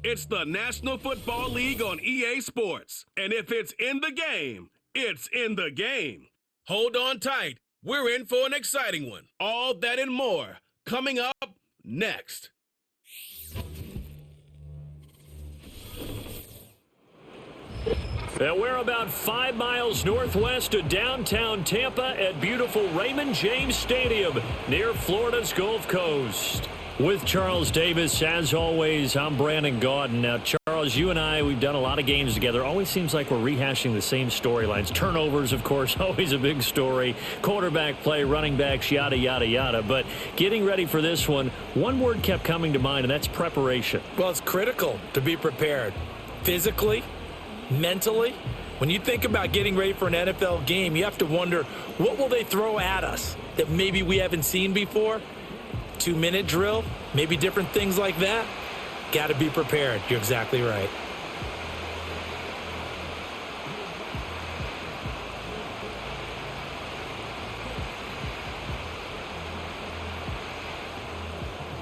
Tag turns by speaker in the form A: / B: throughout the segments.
A: It's the National Football League on EA Sports. And if it's in the game, it's in the game. Hold on tight. We're in for an exciting one. All that and more coming up next.
B: And we're about 5 miles northwest of downtown Tampa at beautiful Raymond James Stadium near Florida's Gulf Coast. With Charles Davis, as always, I'm Brandon Gaudin. Now, Charles, you and I, we've done a lot of games together. Always seems like we're rehashing the same storylines. Turnovers, of course, always a big story. Quarterback play, running backs, yada, yada, yada. But getting ready for this one word kept coming to mind, and that's preparation.
C: Well, it's critical to be prepared. Physically, mentally. When you think about getting ready for an NFL game, you have to wonder, what will they throw at us that maybe we haven't seen before? 2-minute drill, maybe different things like that. Got to be prepared. You're exactly right.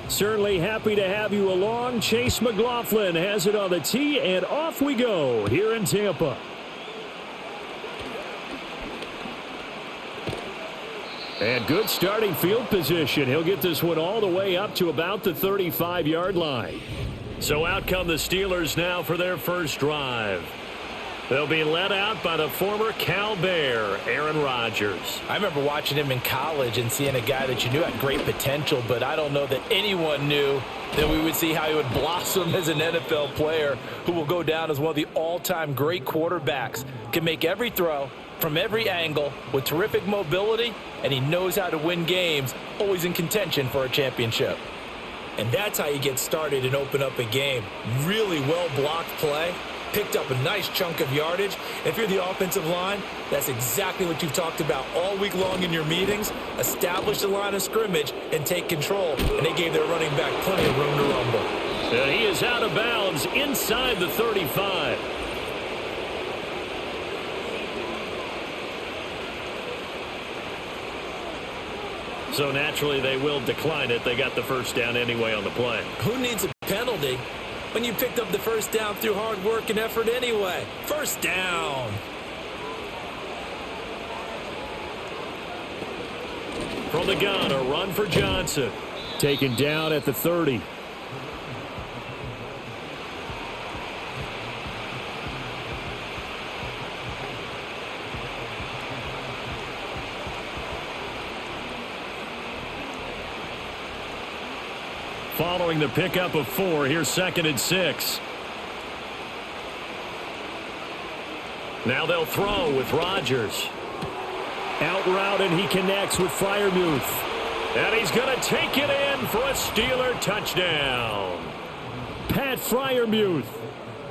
B: Certainly happy to have you along. Chase McLaughlin has it on the tee, and off we go here in Tampa. And good starting field position. He'll get this one all the way up to about the 35-yard line. So out come the Steelers now for their first drive. They'll be led out by the former Cal Bear, Aaron Rodgers.
C: I remember watching him in college and seeing a guy that you knew had great potential, but I don't know that anyone knew that we would see how he would blossom as an NFL player who will go down as one of the all-time great quarterbacks. Can make every throw from every angle with terrific mobility, and he knows how to win games, always in contention for a championship. And that's how you get started and open up a game. Really well-blocked play, picked up a nice chunk of yardage. If you're the offensive line, that's exactly what you've talked about all week long in your meetings. Establish the line of scrimmage and take control. And they gave their running back plenty of room to rumble.
B: And he is out of bounds inside the 35. So naturally they will decline it. They got the first down anyway on the play.
C: Who needs a penalty when you picked up the first down through hard work and effort anyway? First down.
B: From the gun, a run for Johnson. Taken down at the 30. Following the pickup of 4, here's 2nd and 6. Now they'll throw with Rodgers. Out route, and he connects with Freiermuth. And he's going to take it in for a Steeler touchdown. Pat Freiermuth,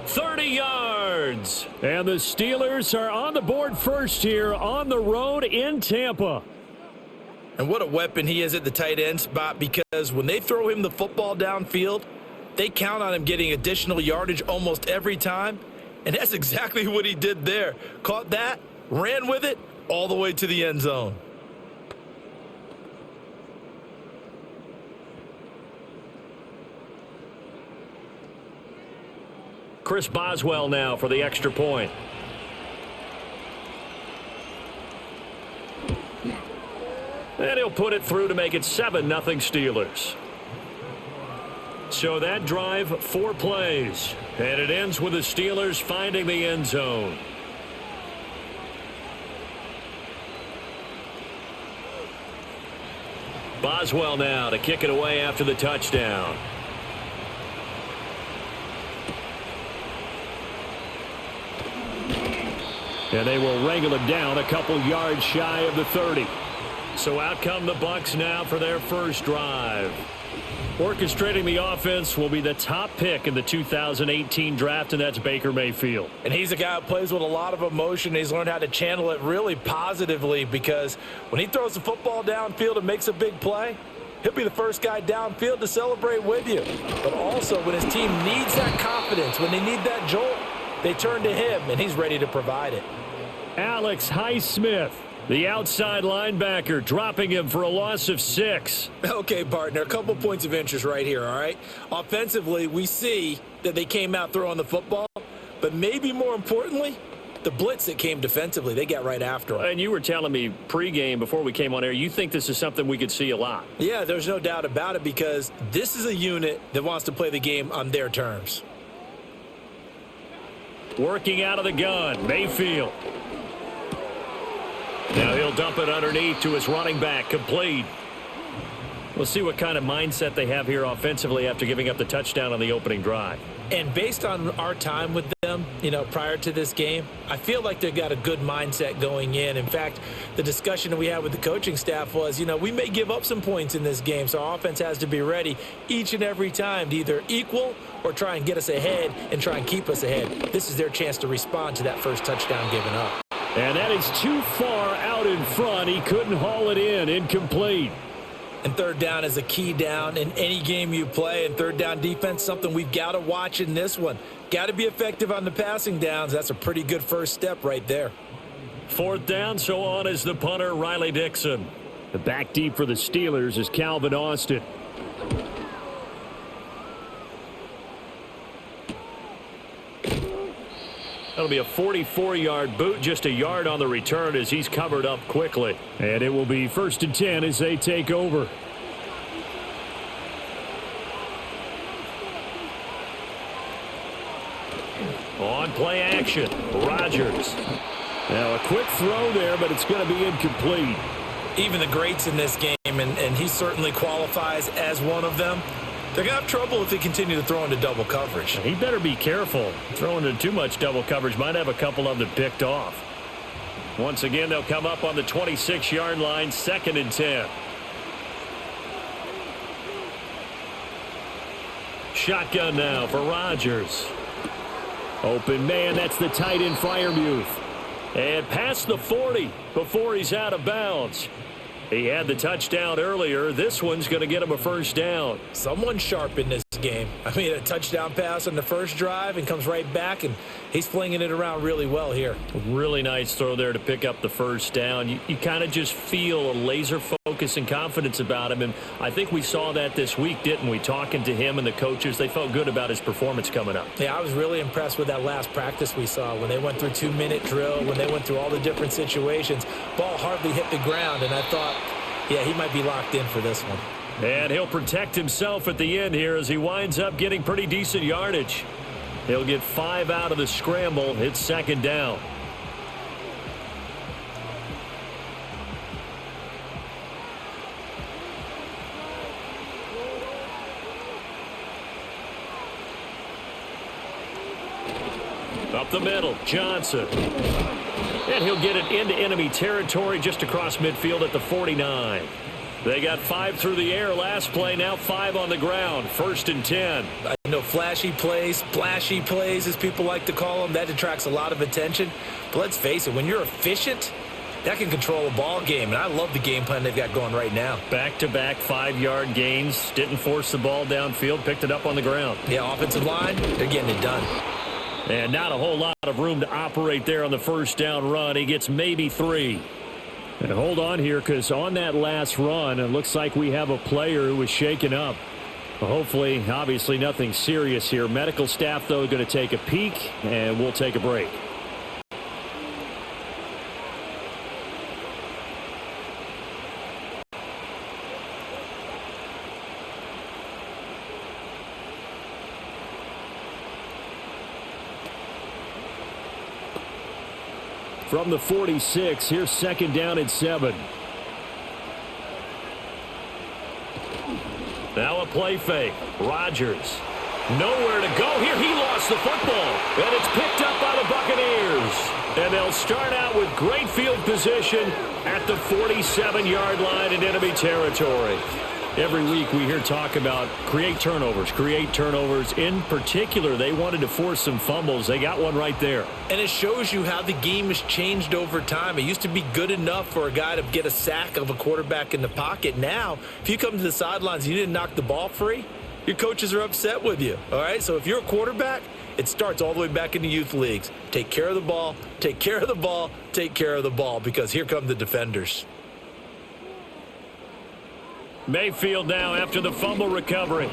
B: 30 yards. And the Steelers are on the board first here on the road in Tampa.
C: And what a weapon he is at the tight end spot, because when they throw him the football downfield, they count on him getting additional yardage almost every time. And that's exactly what he did there. Caught that, ran with it, all the way to the end zone.
B: Chris Boswell now for the extra point. And he'll put it through to make it 7-0 Steelers. So that drive, 4 plays. And it ends with the Steelers finding the end zone. Boswell now to kick it away after the touchdown. And they will wrangle him down a couple yards shy of the 30. So out come the Bucs now for their first drive. Orchestrating the offense will be the top pick in the 2018 draft, and that's Baker Mayfield.
C: And he's a guy who plays with a lot of emotion. He's learned how to channel it really positively, because when he throws the football downfield and makes a big play, he'll be the first guy downfield to celebrate with you. But also when his team needs that confidence, when they need that jolt, they turn to him, and he's ready to provide it.
B: Alex Highsmith The outside linebacker dropping him for a loss of 6.
C: Okay, partner, a couple points of interest right here, all right? Offensively, we see that they came out throwing the football, but maybe more importantly, the blitz that came defensively, they got right after him.
B: And you were telling me pregame before we came on air, you think this is something we could see a lot.
C: Yeah, there's no doubt about it because this is a unit that wants to play the game on their terms.
B: Working out of the gun, Mayfield. Now he'll dump it underneath to his running back, complete. We'll see what kind of mindset they have here offensively after giving up the touchdown on the opening drive.
C: And based on our time with them, prior to this game, I feel like they've got a good mindset going in. In fact, the discussion that we had with the coaching staff was, we may give up some points in this game, so our offense has to be ready each and every time to either equal or try and get us ahead and try and keep us ahead. This is their chance to respond to that first touchdown given up.
B: And that is too far out in front. He couldn't haul it in. Incomplete.
C: And third down is a key down in any game you play. And third down defense, something we've got to watch in this one. Got to be effective on the passing downs. That's a pretty good first step right there.
B: Fourth down, so on is the punter, Riley Dixon. The back deep for the Steelers is Calvin Austin. That'll be a 44-yard boot, just a yard on the return as he's covered up quickly. And it will be 1st and 10 as they take over. On play action, Rodgers. Now a quick throw there, but it's going to be incomplete.
C: Even the greats in this game, and he certainly qualifies as one of them, they're going to have trouble if they continue to throw into double coverage.
B: He better be careful. Throwing into too much double coverage might have a couple of them picked off. Once again, they'll come up on the 26-yard line, 2nd and 10. Shotgun now for Rodgers. Open man, that's the tight end Freiermuth. And past the 40 before he's out of bounds. He had the touchdown earlier. This one's going to get him a first down.
C: Someone sharp in this game. I mean, a touchdown pass on the first drive and comes right back, and he's flinging it around really well here.
B: Really nice throw there to pick up the first down. You kind of just feel a laser focus and confidence about him, and I think we saw that this week, didn't we? Talking to him and the coaches, they felt good about his performance coming up.
C: Yeah, I was really impressed with that last practice we saw when they went through 2-minute drill, when they went through all the different situations. Ball hardly hit the ground, and I thought, yeah, he might be locked in for this one.
B: And he'll protect himself at the end here as he winds up getting pretty decent yardage. He'll get 5 out of the scramble. It's 2nd down. Up the middle, Johnson. And he'll get it into enemy territory just across midfield at the 49. They got 5 through the air last play, now 5 on the ground. 1st and 10.
C: I know flashy plays, splashy plays, as people like to call them, that attracts a lot of attention. But let's face it, when you're efficient, that can control a ball game. And I love the game plan they've got going right now.
B: Back-to-back 5-yard gains. Didn't force the ball downfield, picked it up on the ground.
C: Yeah, offensive line, they're getting it done.
B: And not a whole lot of room to operate there on the first down run. He gets maybe 3. And hold on here, because on that last run, it looks like we have a player who was shaken up. Hopefully, obviously nothing serious here. Medical staff, though, going to take a peek, and we'll take a break. From the 46, here's 2nd down and 7. Now a play fake. Rodgers. Nowhere to go here. He lost the football. And it's picked up by the Buccaneers. And they'll start out with great field position at the 47-yard line in enemy territory. Every week we hear talk about create turnovers. In particular, they wanted to force some fumbles. They got one right there.
C: And it shows you how the game has changed over time. It used to be good enough for a guy to get a sack of a quarterback in the pocket. Now, if you come to the sidelines and you didn't knock the ball free, your coaches are upset with you, all right? So if you're a quarterback, it starts all the way back in the youth leagues. Take care of the ball, take care of the ball, take care of the ball, because here come the defenders.
B: Mayfield now after the fumble recovery.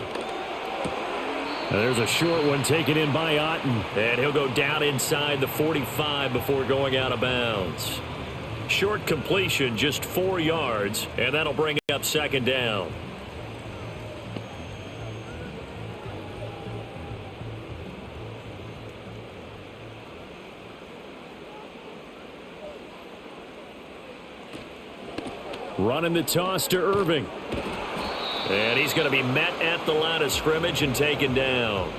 B: There's a short one taken in by Otten, and he'll go down inside the 45 before going out of bounds. Short completion, just 4 yards, and that'll bring up second down. Running the toss to Irving. And he's going to be met at the line of scrimmage and taken down.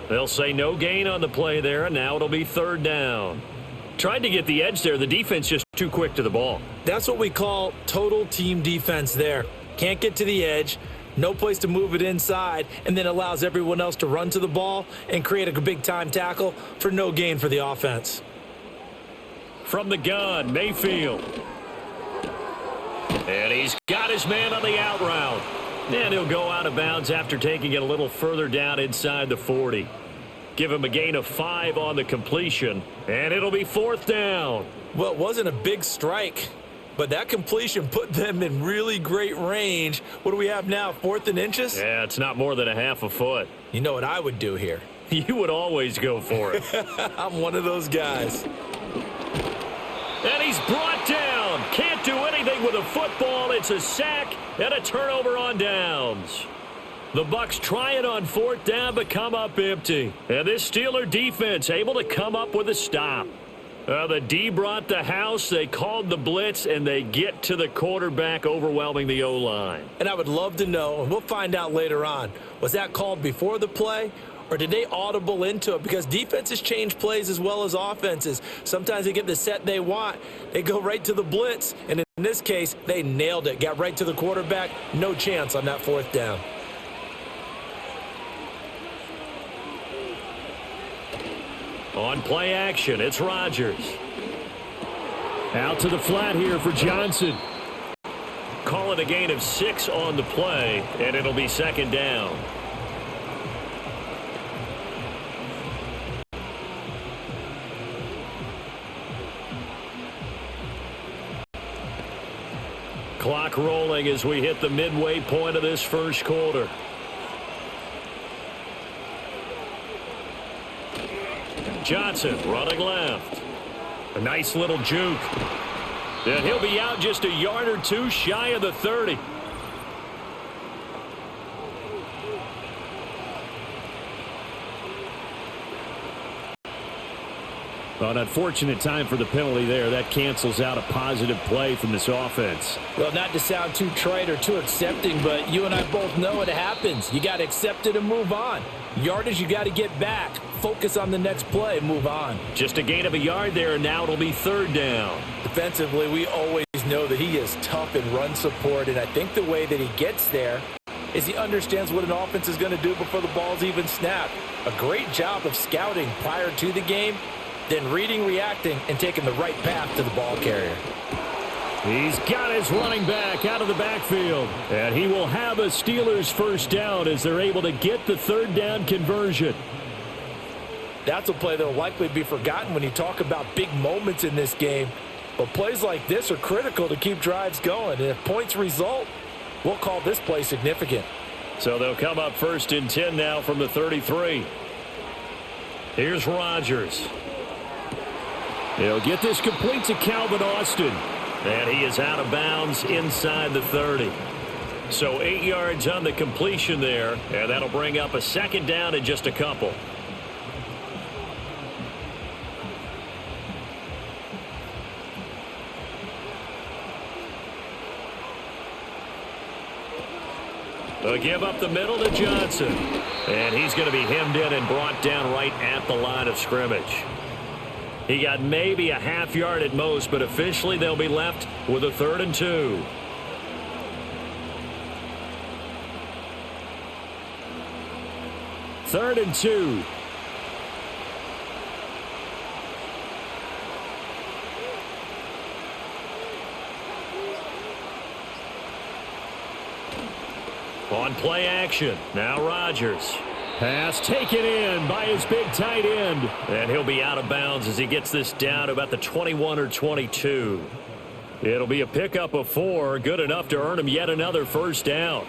B: They'll say no gain on the play there, and now it'll be third down. Tried to get the edge there. The defense just too quick to the ball.
C: That's what we call total team defense there. Can't get to the edge, no place to move it inside, and then allows everyone else to run to the ball and create a big-time tackle for no gain for the offense.
B: From the gun, Mayfield. And he's got his man on the out route. And he'll go out of bounds after taking it a little further down inside the 40. Give him a gain of 5 on the completion, and it'll be fourth down.
C: Well, it wasn't a big strike, but that completion put them in really great range. What do we have now, 4th and inches?
B: Yeah, it's not more than a half a foot.
C: You know what I would do here?
B: You would always go for it.
C: I'm one of those guys.
B: And he's brought down. Can't do anything with a football. It's a sack and a turnover on downs. The Bucs try it on 4th down, but come up empty. And this Steeler defense able to come up with a stop. The D brought the house. They called the blitz, and they get to the quarterback, overwhelming the O-line.
C: And I would love to know, and we'll find out later on, was that called before the play? Or did they audible into it? Because defenses change plays as well as offenses. Sometimes they get the set they want. They go right to the blitz. And in this case, they nailed it. Got right to the quarterback. No chance on that 4th down.
B: On play action, it's Rodgers. Out to the flat here for Johnson. Call it a gain of 6 on the play, and it'll be second down. Clock rolling as we hit the midway point of this first quarter. Johnson running left. A nice little juke. And he'll be out just a yard or two shy of the 30. An unfortunate time for the penalty there. That cancels out a positive play from this offense.
C: Well, not to sound too trite or too accepting, but you and I both know it happens. You got to accept it and move on. Yardage, you got to get back. Focus on the next play. Move on.
B: Just a gain of a yard there, and now it'll be third down.
C: Defensively, we always know that he is tough in run support, and I think the way that he gets there is he understands what an offense is going to do before the ball's even snapped. A great job of scouting prior to the game, then reading, reacting, and taking the right path to the ball carrier.
B: He's got his running back out of the backfield. And he will have a Steelers first down as they're able to get the third down conversion.
C: That's a play that will likely be forgotten when you talk about big moments in this game. But plays like this are critical to keep drives going. And if points result, we'll call this play significant.
B: So they'll come up first and 10 now from the 33. Here's Rodgers. He'll get this complete to Calvin Austin. And he is out of bounds inside the 30. So 8 yards on the completion there. And that'll bring up a second down in just a couple. They'll give up the middle to Johnson. And he's going to be hemmed in and brought down right at the line of scrimmage. He got maybe a half yard at most, but officially they'll be left with a 3rd and 2. Third and 2. On on play action. Now Rodgers. Pass taken in by his big tight end. And he'll be out of bounds as he gets this down to about the 21 or 22. It'll be a pickup of 4, good enough to earn him yet another first down.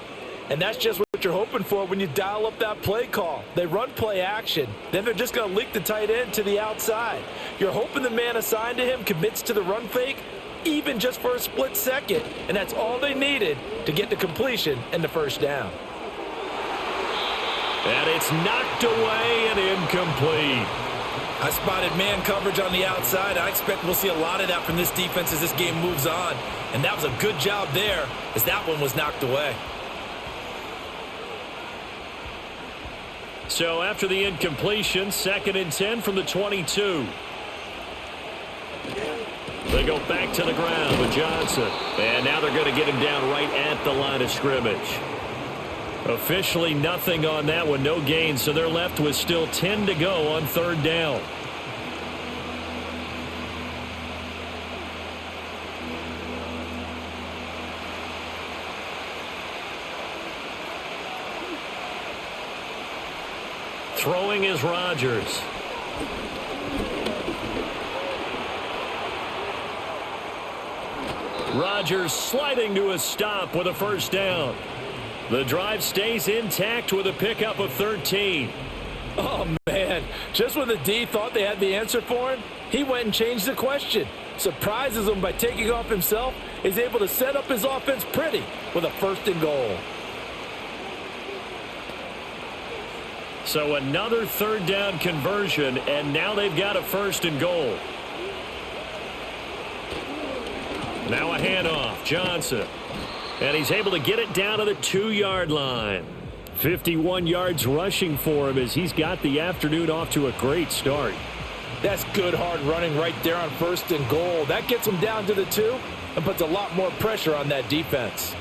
C: And that's just what you're hoping for when you dial up that play call. They run play action. Then they're just going to leak the tight end to the outside. You're hoping the man assigned to him commits to the run fake, even just for a split second. And that's all they needed to get to completion and the first down.
B: And it's knocked away and incomplete.
C: I spotted man coverage on the outside. I expect we'll see a lot of that from this defense as this game moves on. And that was a good job there as that one was knocked away.
B: So after the incompletion, 2nd and 10 from the 22. They go back to the ground with Johnson. And now they're going to get him down right at the line of scrimmage. Officially nothing on that one, no gain, so they're left with still 10 to go on 3rd down. Throwing is Rodgers. Rodgers sliding to a stop with a first down. The drive stays intact with a pickup of 13.
C: Oh, man. Just when the D thought they had the answer for him, he went and changed the question. Surprises him by taking off himself. Is able to set up his offense pretty with a 1st and goal.
B: So another 3rd down conversion, and now they've got a 1st and goal. Now a handoff. Johnson. And he's able to get it down to the 2-yard line. 51 yards rushing for him as he's got the afternoon off to a great start.
C: That's good hard running right there on 1st and goal. That gets him down to the 2 and puts a lot more pressure on that defense.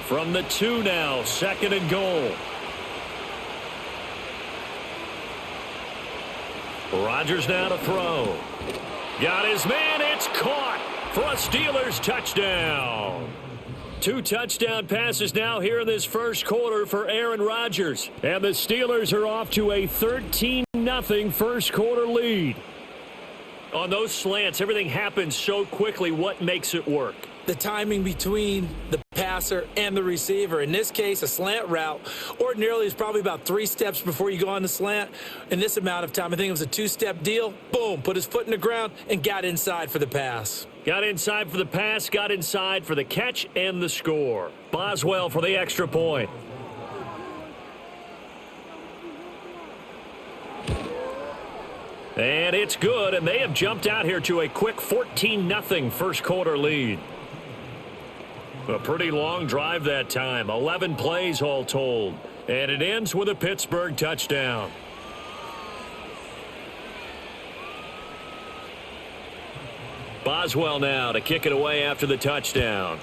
B: From the 2 now, 2nd and goal. Rodgers now to throw. Got his man. It's caught for a Steelers touchdown. 2 touchdown passes now here in this first quarter for Aaron Rodgers. And the Steelers are off to a 13-0 first quarter lead. On those slants, everything happens so quickly. What makes it work?
C: The timing between the passer and the receiver. In this case, a slant route ordinarily is probably about 3 steps before you go on the slant. In this amount of time, I think it was a 2-step deal. Boom, put his foot in the ground and got inside for the pass.
B: Got inside for the pass, got inside for the catch and the score. Boswell for the extra point. And it's good, and they have jumped out here to a quick 14-0 first quarter lead. A pretty long drive that time, 11 plays all told. And it ends with a Pittsburgh touchdown. Boswell now to kick it away after the touchdown.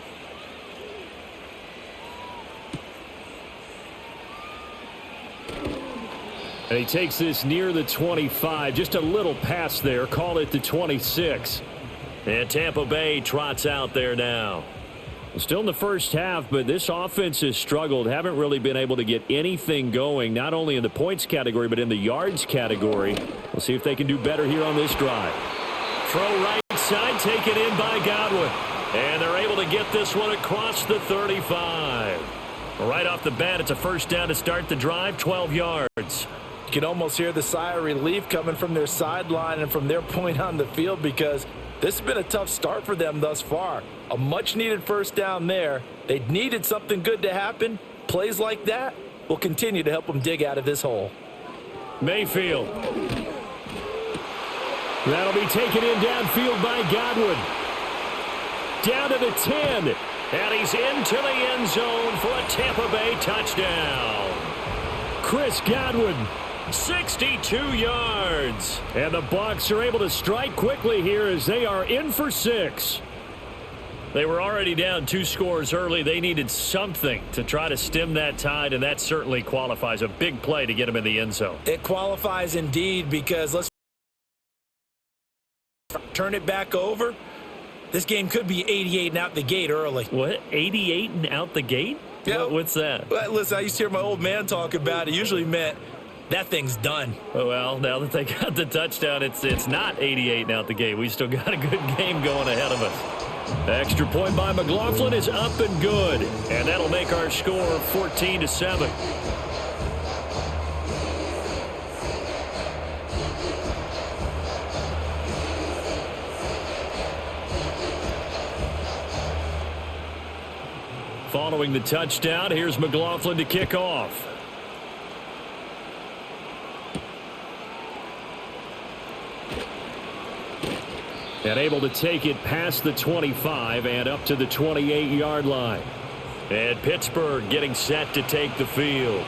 B: And he takes this near the 25. Just a little pass there. Call it the 26. And Tampa Bay trots out there now. Still in the first half, but this offense has struggled. Haven't really been able to get anything going, not only in the points category, but in the yards category. We'll see if they can do better here on this drive. Throw right side, taken in by Godwin. And they're able to get this one across the 35. Right off the bat, it's a first down to start the drive, 12 yards.
C: You can almost hear the sigh of relief coming from their sideline and from their point on the field because this has been a tough start for them thus far. A much-needed first down there. They needed something good to happen. Plays like that will continue to help them dig out of this hole.
B: Mayfield. That'll be taken in downfield by Godwin. Down to the 10. And he's into the end zone for a Tampa Bay touchdown. Chris Godwin, 62 yards. And the Bucs are able to strike quickly here as they are in for 6. They were already down 2 scores early. They needed something to try to stem that tide, and that certainly qualifies. A big play to get them in the end zone.
C: It qualifies indeed because let's turn it back over. This game could be 88 and out the gate early.
B: What? 88 and out the gate?
C: Yeah.
B: What's that?
C: Well, listen, I used to hear my old man talk about it. Usually meant that thing's done.
B: Well, now that they got the touchdown, it's not 88 now at the game. We still got a good game going ahead of us. Extra point by McLaughlin is up and good. And that'll make our score 14-7. Following the touchdown, here's McLaughlin to kick off. And able to take it past the 25 and up to the 28-yard line. And Pittsburgh getting set to take the field.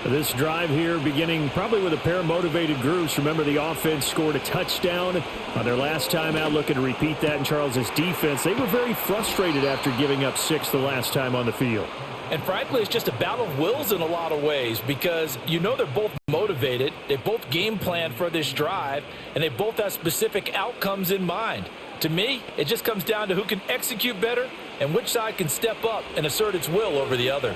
B: This drive here beginning probably with a pair of motivated groups. Remember, the offense scored a touchdown on their last time out, looking to repeat that in Charles's defense. They were very frustrated after giving up 6 the last time on the field.
C: And frankly, it's just a battle of wills in a lot of ways because you know they're both motivated. They both game plan for this drive, and they both have specific outcomes in mind. To me, it just comes down to who can execute better and which side can step up and assert its will over the other.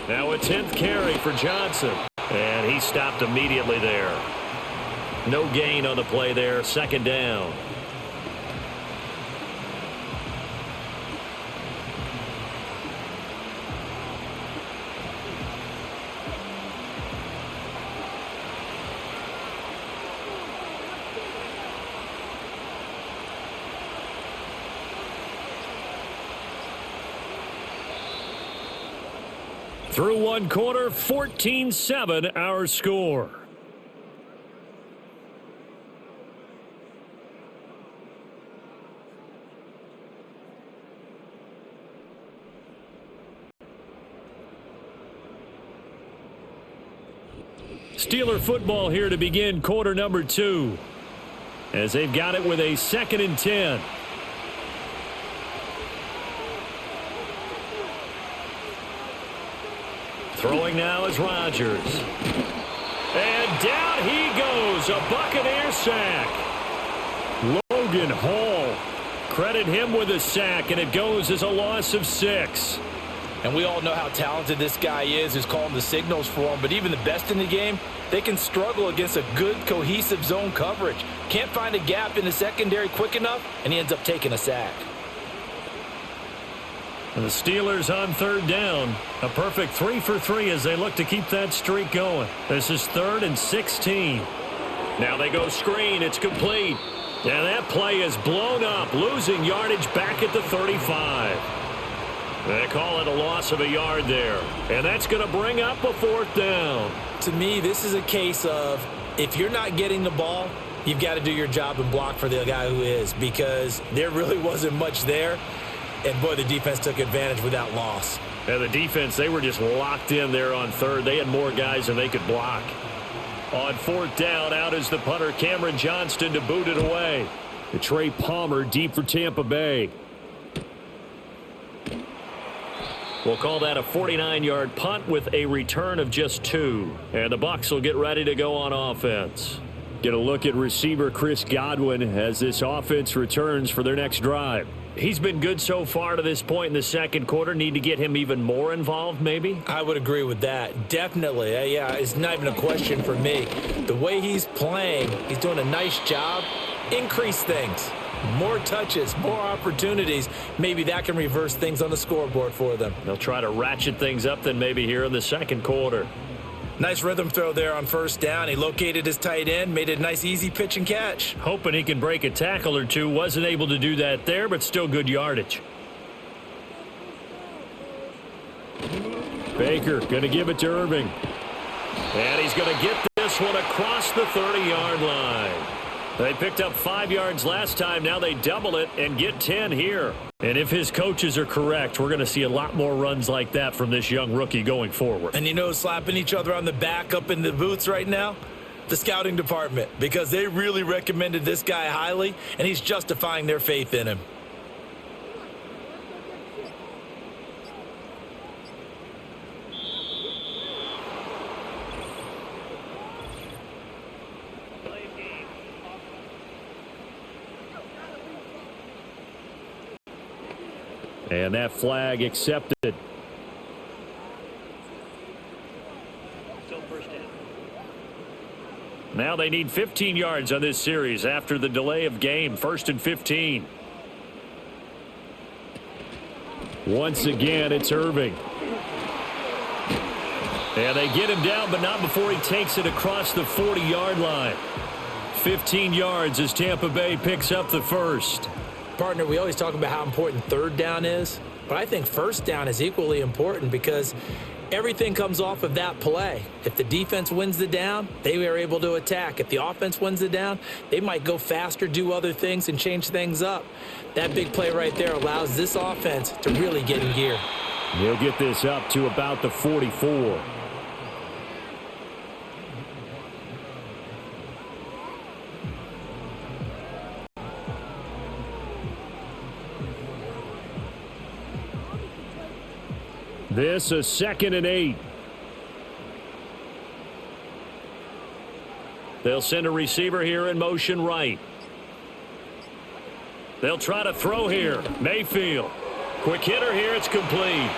B: Now a 10th carry for Johnson. And he stopped immediately there. No gain on the play there. Second down. Through one quarter, 14-7 our score. Steeler football here to begin quarter number 2. As they've got it with a 2nd and 10. Throwing now is Rodgers. And down he goes. A Buccaneer sack. Logan Hall. Credit him with a sack, and it goes as a loss of 6.
C: And we all know how talented this guy is who's calling the signals for him. But even the best in the game, they can struggle against a good, cohesive zone coverage. Can't find a gap in the secondary quick enough, and he ends up taking a sack.
B: And the Steelers on 3rd down. A perfect 3 for 3 as they look to keep that streak going. This is 3rd and 16. Now they go screen. It's complete. And that play is blown up. Losing yardage back at the 35. They call it a loss of a yard there. And that's going to bring up a 4th down.
C: To me, this is a case of if you're not getting the ball, you've got to do your job and block for the guy who is, because there really wasn't much there. And, boy, the defense took advantage without loss.
B: And the defense, they were just locked in there on 3rd. They had more guys than they could block. On 4th down, out is the punter, Cameron Johnston, to boot it away. The Trey Palmer deep for Tampa Bay. We'll call that a 49-yard punt with a return of just 2. And the Bucs will get ready to go on offense. Get a look at receiver Chris Godwin as this offense returns for their next drive. He's been good so far to this point in the 2nd quarter. Need to get him even more involved, maybe?
C: I would agree with that. Definitely. Yeah, it's not even a question for me. The way he's playing, he's doing a nice job. Increase things. More touches, more opportunities. Maybe that can reverse things on the scoreboard for them.
B: They'll try to ratchet things up then maybe here in the 2nd quarter.
C: Nice rhythm throw there on 1st down. He located his tight end, made it a nice easy pitch and catch.
B: Hoping he can break a tackle or two. Wasn't able to do that there, but still good yardage. Baker going to give it to Irving. And he's going to get this one across the 30-yard line. They picked up 5 yards last time. Now they double it and get 10 here. And if his coaches are correct, we're going to see a lot more runs like that from this young rookie going forward.
C: And you know, slapping each other on the back up in the booths right now? The scouting department, because they really recommended this guy highly, and he's justifying their faith in him.
B: And that flag accepted. Now they need 15 yards on this series after the delay of game. 1st and 15. Once again, it's Irving. And they get him down, but not before he takes it across the 40-yard line. 15 yards as Tampa Bay picks up the first.
C: Partner, we always talk about how important third down is, but I think first down is equally important because everything comes off of that play. If the defense wins the down, they are able to attack. If the offense wins the down, they might go faster, do other things, and change things up. That big play right there allows this offense to really get in gear.
B: He'll get this up to about the 44. This is 2nd and 8. They'll send a receiver here in motion right. They'll try to throw here. Mayfield. Quick hitter here. It's complete.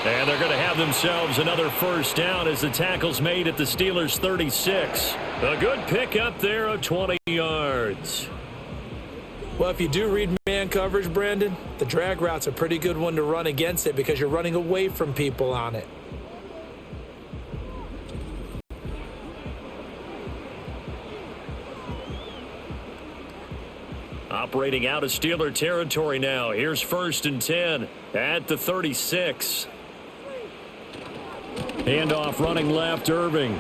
B: And they're going to have themselves another first down as the tackle's made at the Steelers' 36. A good pickup there of 20 yards.
C: Well, if you do read man coverage, Brandon, the drag route's a pretty good one to run against it because you're running away from people on it.
B: Operating out of Steeler territory now. Here's 1st and 10 at the 36. Handoff running left, Irving.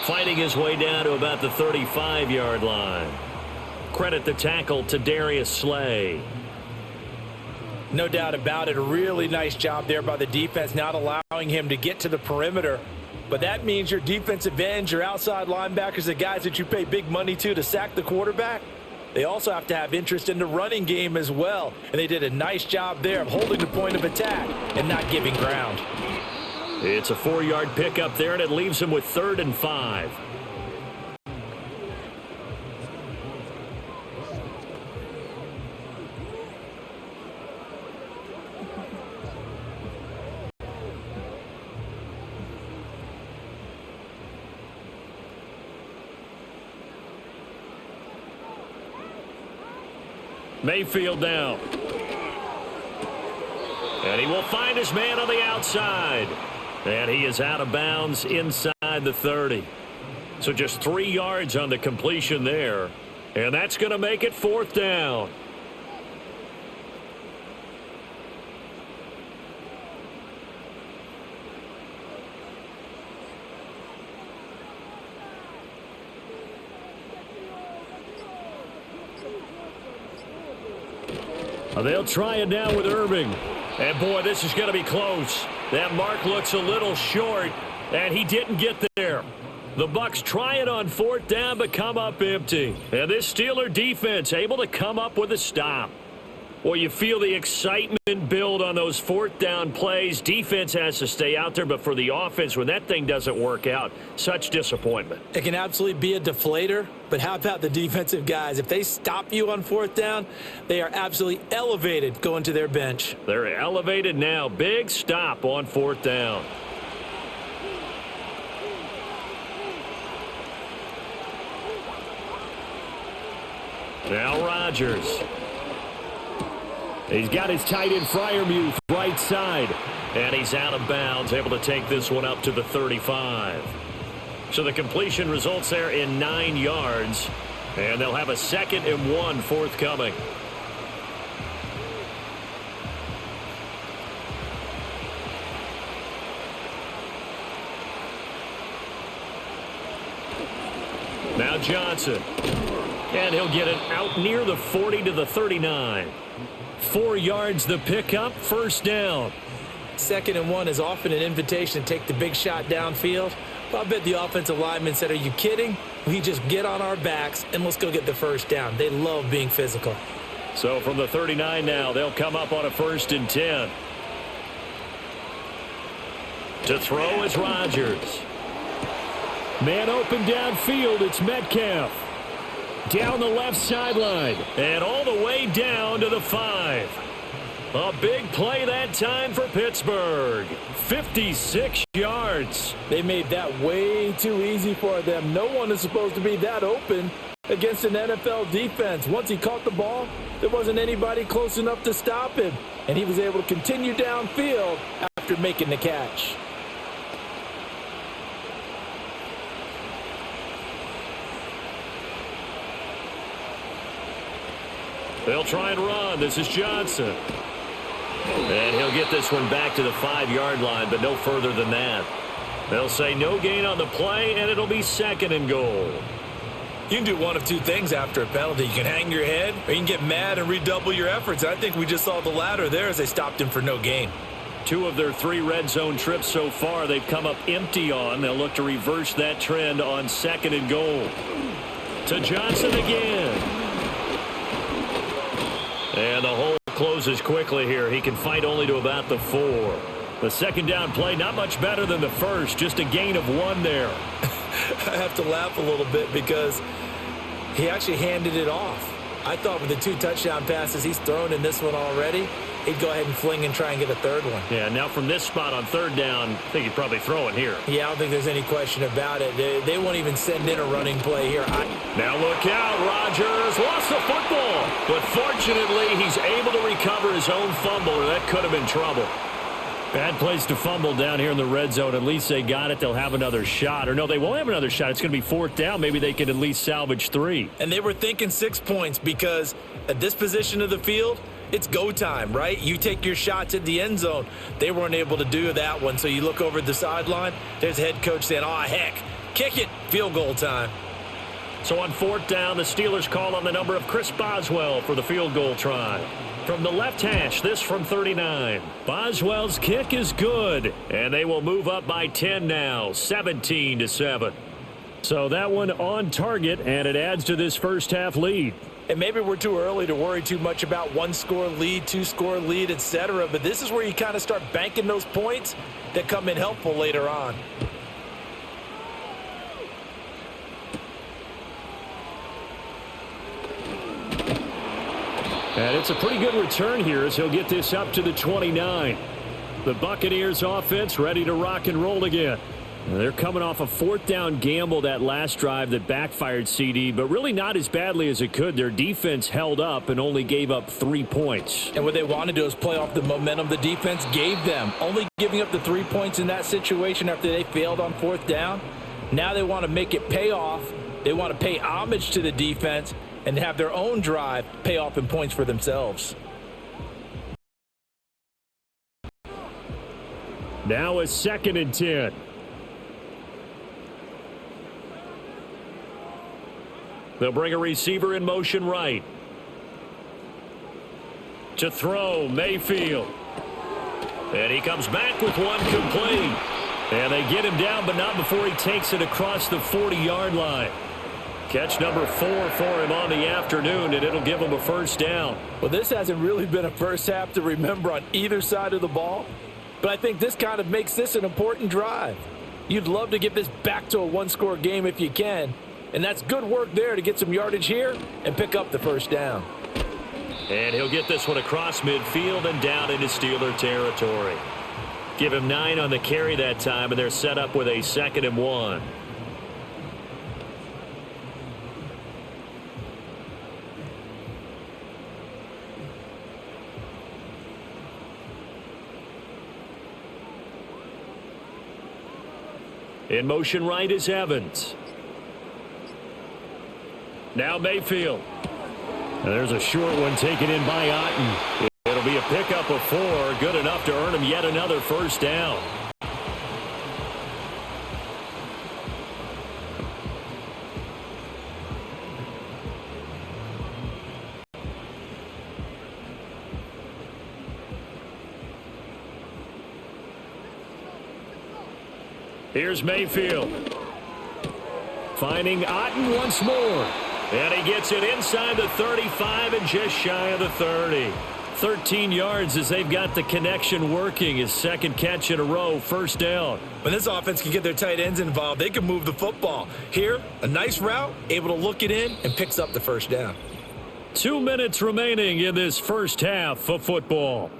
B: Fighting his way down to about the 35-yard line. Credit the tackle to Darius Slay.
C: No doubt about it. A really nice job there by the defense, not allowing him to get to the perimeter. But that means your defensive ends, your outside linebackers, the guys that you pay big money to sack the quarterback, they also have to have interest in the running game as well. And they did a nice job there of holding the point of attack and not giving ground.
B: It's a 4-yard pickup there, and it leaves him with 3rd and 5. Mayfield down. And he will find his man on the outside. And he is out of bounds inside the 30. So just 3 yards on the completion there. And that's going to make it 4th down. They'll try it now with Irving. And, boy, this is going to be close. That mark looks a little short, and he didn't get there. The Bucs try it on 4th down, but come up empty. And this Steeler defense able to come up with a stop. Well, you feel the excitement build on those 4th down plays. Defense has to stay out there, but for the offense, when that thing doesn't work out, such disappointment.
C: It can absolutely be a deflator, but how about the defensive guys? If they stop you on 4th down, they are absolutely elevated going to their bench.
B: They're elevated now. Big stop on 4th down. Now Rodgers. He's got his tight end Freiermuth right side. And he's out of bounds, able to take this one up to the 35. So the completion results there in 9 yards. And they'll have a 2nd and 1 forthcoming. Now Johnson. And he'll get it out near the 40 to the 39. 4 yards the pickup, 1st down.
C: 2nd and 1 is often an invitation to take the big shot downfield. Well, I bet the offensive lineman said, are you kidding? We just get on our backs and let's go get the 1st down. They love being physical.
B: So from the 39 now, they'll come up on a 1st and 10. To throw is Rodgers. Man open downfield, it's Metcalf. Down the left sideline and all the way down to the 5. A big play that time for Pittsburgh. 56 yards.
C: They made that way too easy for them. No one is supposed to be that open against an NFL defense. Once he caught the ball, there wasn't anybody close enough to stop him, and he was able to continue downfield after making the catch.
B: They'll try and run. This is Johnson. And he'll get this one back to the 5-yard line, but no further than that. They'll say no gain on the play, and it'll be 2nd and goal.
C: You can do one of two things after a penalty. You can hang your head, or you can get mad and redouble your efforts. I think we just saw the latter there as they stopped him for no gain.
B: 2 of their 3 red zone trips so far they've come up empty on. They'll look to reverse that trend on 2nd and goal. To Johnson again. And the hole closes quickly here. He can fight only to about the 4. The 2nd down play, not much better than the first. Just a gain of 1 there.
C: I have to laugh a little bit because he actually handed it off. I thought with the 2 touchdown passes he's thrown in this one already, he'd go ahead and fling and try and get a 3rd one.
B: Yeah, now from this spot on 3rd down, I think he'd probably throw it here.
C: Yeah, I don't think there's any question about it. They won't even send in a running play here.
B: Now look out, Rodgers lost the football. But fortunately, he's able to recover his own fumble, or that could have been trouble. Bad place to fumble down here in the red zone. At least they got it. They'll have another shot. Or no, they won't have another shot. It's going to be 4th down. Maybe they could at least salvage 3.
C: And they were thinking 6 points because at this position of the field, it's go time, right? You take your shots at the end zone. They weren't able to do that one. So you look over at the sideline, there's the head coach saying, oh, heck, kick it, field goal time.
B: So on 4th down, the Steelers call on the number of Chris Boswell for the field goal try. From the left hash, this from 39. Boswell's kick is good, and they will move up by 10 now, 17-7. So that one on target, and it adds to this first half lead.
C: And maybe we're too early to worry too much about 1-score lead, 2-score lead, etc. But this is where you kind of start banking those points that come in helpful later on.
B: And it's a pretty good return here as he'll get this up to the 29. The Buccaneers offense ready to rock and roll again. They're coming off a 4th down gamble that last drive that backfired, CD, but really not as badly as it could. Their defense held up and only gave up 3 points.
C: And what they want to do is play off the momentum the defense gave them. Only giving up the 3 points in that situation after they failed on 4th down. Now they want to make it pay off. They want to pay homage to the defense and have their own drive pay off in points for themselves.
B: Now a 2nd and 10. They'll bring a receiver in motion right. To throw, Mayfield. And he comes back with one complete. And they get him down, but not before he takes it across the 40-yard line. Catch number 4 for him on the afternoon, and it'll give him a first down.
C: Well, this hasn't really been a first half to remember on either side of the ball, but I think this kind of makes this an important drive. You'd love to get this back to a 1-score game if you can, and that's good work there to get some yardage here and pick up the first down.
B: And he'll get this one across midfield and down into Steeler territory. Give him 9 on the carry that time, and they're set up with a 2nd and 1. In motion right is Evans. Now Mayfield. And there's a short one taken in by Otten. It'll be a pickup of 4, good enough to earn him yet another first down. Here's Mayfield. Finding Otten once more. And he gets it inside the 35 and just shy of the 30. 13 yards as they've got the connection working. His 2nd catch in a row, first down.
C: When this offense can get their tight ends involved, they can move the football. Here, a nice route, able to look it in, and picks up the first down.
B: 2 minutes remaining in this first half of football.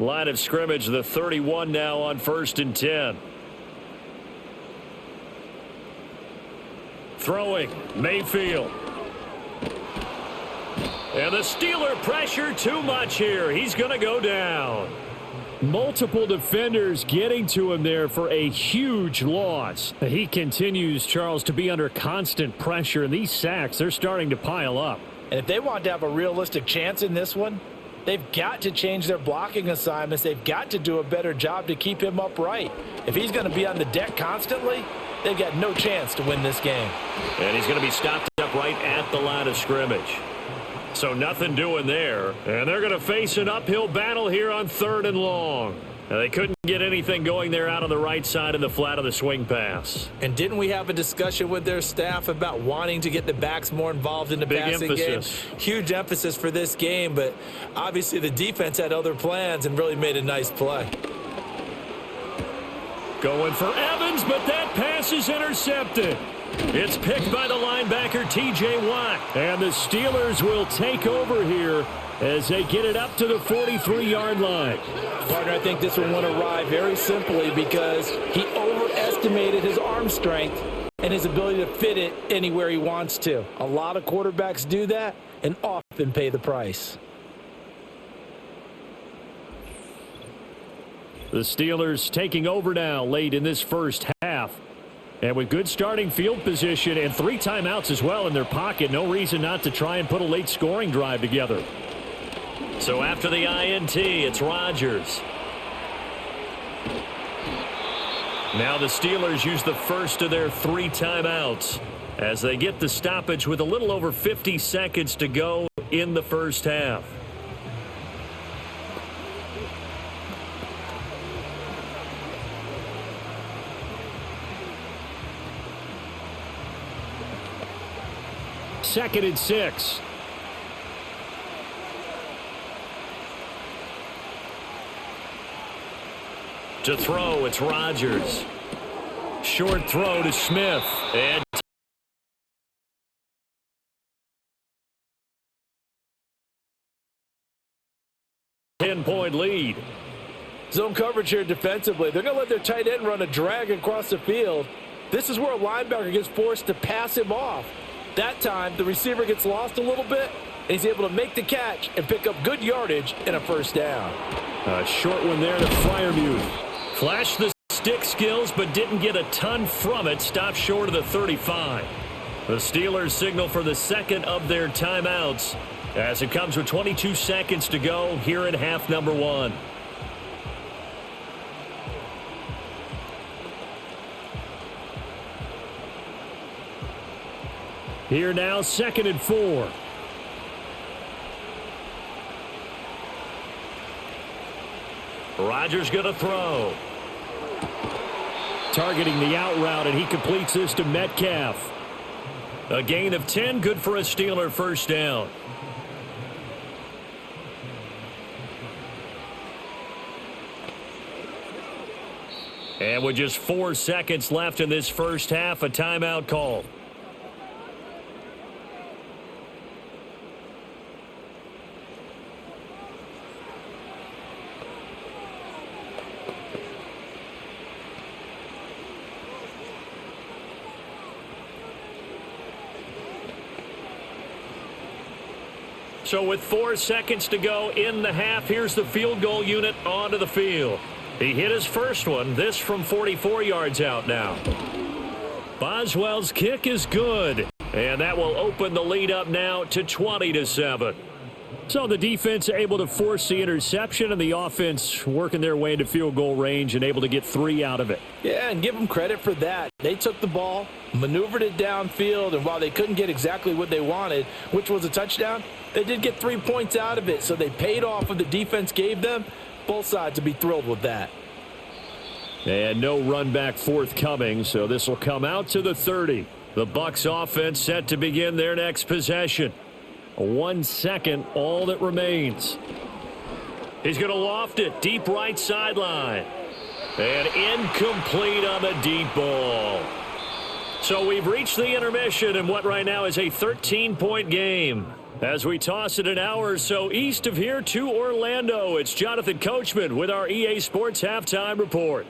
B: Line of scrimmage, the 31 now on 1st and 10. Throwing, Mayfield. And the Steeler pressure too much here. He's going to go down. Multiple defenders getting to him there for a huge loss. He continues, Charles, to be under constant pressure, and these sacks, they're starting to pile up.
C: And if they want to have a realistic chance in this one, they've got to change their blocking assignments. They've got to do a better job to keep him upright. If he's going to be on the deck constantly, they've got no chance to win this game.
B: And he's going to be stopped up right at the line of scrimmage. So nothing doing there. And they're going to face an uphill battle here on 3rd and long. Now, they couldn't get anything going there out on the right side of the flat of the swing pass.
C: And didn't we have a discussion with their staff about wanting to get the backs more involved in the passing game? Huge emphasis for this game, but obviously the defense had other plans and really made a nice play.
B: Going for Evans, but that pass is intercepted. It's picked by the linebacker, T.J. Watt. And the Steelers will take over here as they get it up to the 43-yard line.
C: Partner, I think this one won't arrive very simply because he overestimated his arm strength and his ability to fit it anywhere he wants to. A lot of quarterbacks do that and often pay the price.
B: The Steelers taking over now late in this first half. And with good starting field position and 3 timeouts as well in their pocket, no reason not to try and put a late scoring drive together. So after the INT, it's Rodgers. Now the Steelers use the first of their 3 timeouts as they get the stoppage with a little over 50 seconds to go in the first half. Second and 6. To throw, it's Rodgers. Short throw to Smith. And 10-point lead.
C: Zone coverage here defensively. They're going to let their tight end run a drag across the field. This is where a linebacker gets forced to pass him off. That time, the receiver gets lost a little bit, and he's able to make the catch and pick up good yardage in a first down.
B: A short one there to Freiermuth. Flashed the stick skills, but didn't get a ton from it. Stopped short of the 35. The Steelers signal for the second of their timeouts as it comes with 22 seconds to go here in half number 1. Here now, 2nd and 4. Rodgers going to throw. Targeting the out route, and he completes this to Metcalf. A gain of 10, good for a Steeler first down. And with just 4 seconds left in this first half, a timeout call. So with 4 seconds to go in the half, here's the field goal unit onto the field. He hit his first one, this from 44 yards out now. Boswell's kick is good, and that will open the lead up now to 20-7. So the defense able to force the interception, and the offense working their way into field goal range and able to get 3 out of it.
C: Yeah, and give them credit for that. They took the ball, maneuvered it downfield, and while they couldn't get exactly what they wanted, which was a touchdown, they did get 3 points out of it, so they paid off what the defense gave them. Both sides will be thrilled with that.
B: And no run back forthcoming, so this will come out to the 30. The Bucs offense set to begin their next possession. 1 second, all that remains. He's going to loft it, deep right sideline. And incomplete on the deep ball. So we've reached the intermission in what right now is a 13-point game. As we toss it an hour or so east of here to Orlando, it's Jonathan Coachman with our EA Sports Halftime Report.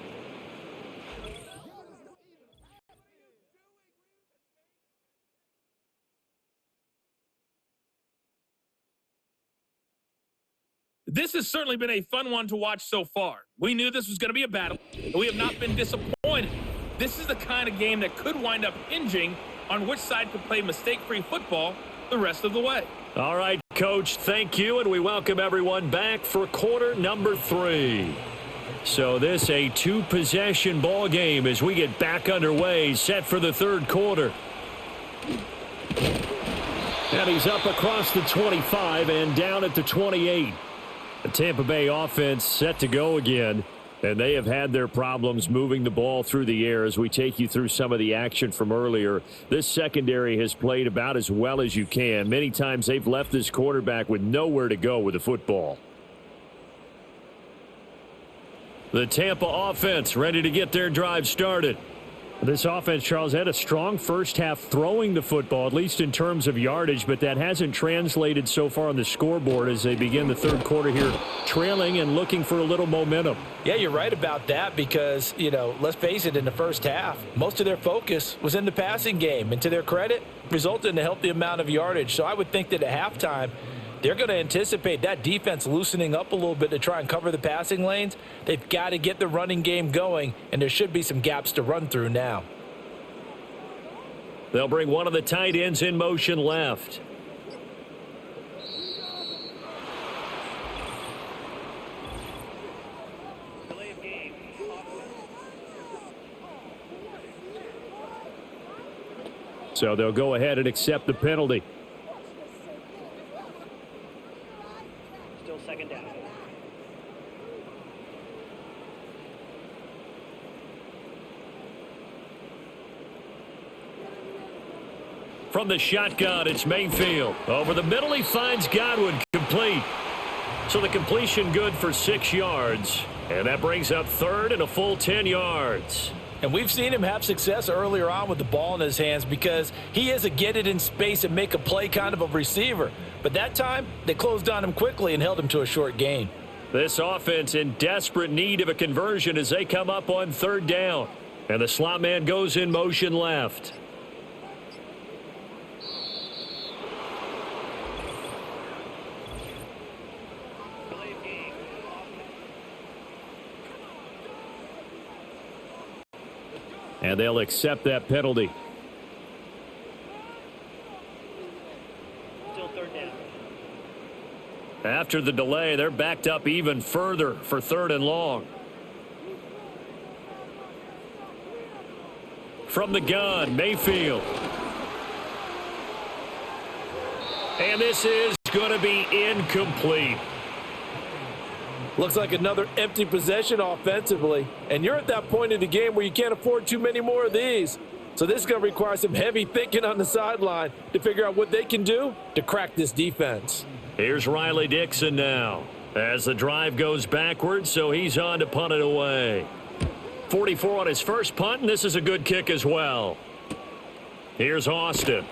D: This has certainly been a fun one to watch so far. We knew this was going to be a battle, and we have not been disappointed. This is the kind of game that could wind up hinging on which side could play mistake-free football the rest of the way.
B: All right, Coach, thank you, and we welcome everyone back for quarter number 3. So this a 2-possession ball game as we get back underway, set for the third quarter. And he's up across the 25 and down at the 28. The Tampa Bay offense set to go again, and they have had their problems moving the ball through the air as we take you through some of the action from earlier. This secondary has played about as well as you can. Many times they've left this quarterback with nowhere to go with the football. The Tampa offense ready to get their drive started. This offense, Charles, had a strong first half throwing the football, at least in terms of yardage, but that hasn't translated so far on the scoreboard as they begin the third quarter here, trailing and looking for a little momentum.
C: Yeah, you're right about that because, let's face it, in the first half, most of their focus was in the passing game, and to their credit, resulted in a healthy amount of yardage. So I would think that at halftime, they're going to anticipate that defense loosening up a little bit to try and cover the passing lanes. They've got to get the running game going, and there should be some gaps to run through now.
B: They'll bring one of the tight ends in motion left. So they'll go ahead and accept the penalty.
E: Second down.
B: From the shotgun, it's Mayfield. Over the middle, he finds Godwin, complete. So the completion good for 6 yards. And that brings up third and a full 10 yards.
C: And we've seen him have success earlier on with the ball in his hands because he is a get it in space and make a play kind of a receiver. But that time, they closed on him quickly and held him to a short gain.
B: This offense in desperate need of a conversion as they come up on third down. And the slot man goes in motion left. And they'll accept that penalty.
E: Still third down.
B: After the delay, they're backed up even further for third and long. From the gun, Mayfield. And this is going to be incomplete.
C: Looks like another empty possession offensively. And you're at that point in the game where you can't afford too many more of these. So this is going to require some heavy thinking on the sideline to figure out what they can do to crack this defense.
B: Here's Riley Dixon now as the drive goes backwards, so he's on to punt it away. 44 on his first punt, and this is a good kick as well. Here's Austin.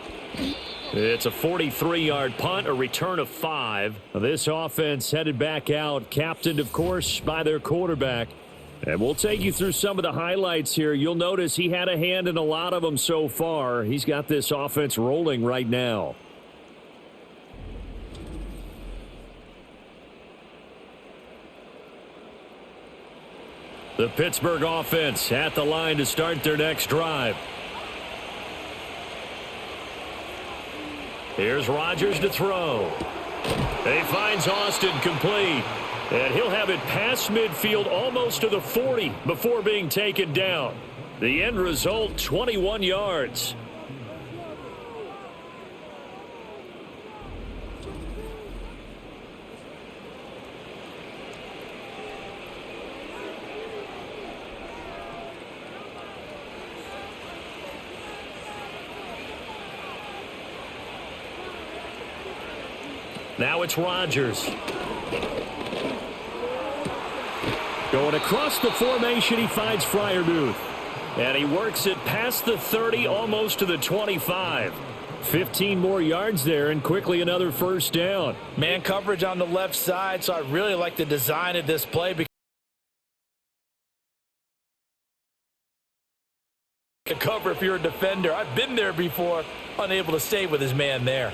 B: It's a 43-yard punt, a return of 5. This offense headed back out, captained, of course, by their quarterback. And we'll take you through some of the highlights here. You'll notice he had a hand in a lot of them so far. He's got this offense rolling right now. The Pittsburgh offense at the line to start their next drive. Here's Rodgers to throw. He finds Austin complete. And he'll have it past midfield almost to the 40 before being taken down. The end result, 21 yards. Now it's Rodgers. Going across the formation, he finds Freiermuth. And he works it past the 30, almost to the 25. 15 more yards there and quickly another first down.
C: Man coverage on the left side, so I really like the design of this play. Cover if you're a defender. I've been there before, unable to stay with his man there.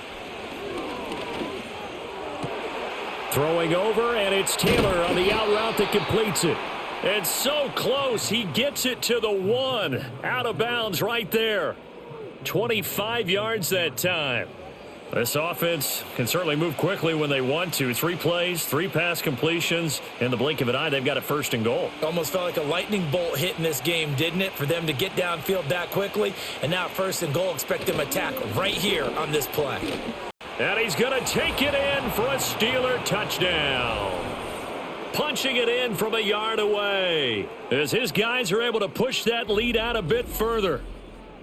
B: Throwing over, and it's Taylor on the out route that completes it. It's so close. He gets it to the 1. Out of bounds right there. 25 yards that time. This offense can certainly move quickly when they want to. 3 plays, 3 pass completions. In the blink of an eye, they've got a first and goal.
C: Almost felt like a lightning bolt hit in this game, didn't it? For them to get downfield that quickly. And now first and goal, expect them to attack right here on this play.
B: And he's going to take it in for a Steeler touchdown. Punching it in from a yard away as his guys are able to push that lead out a bit further.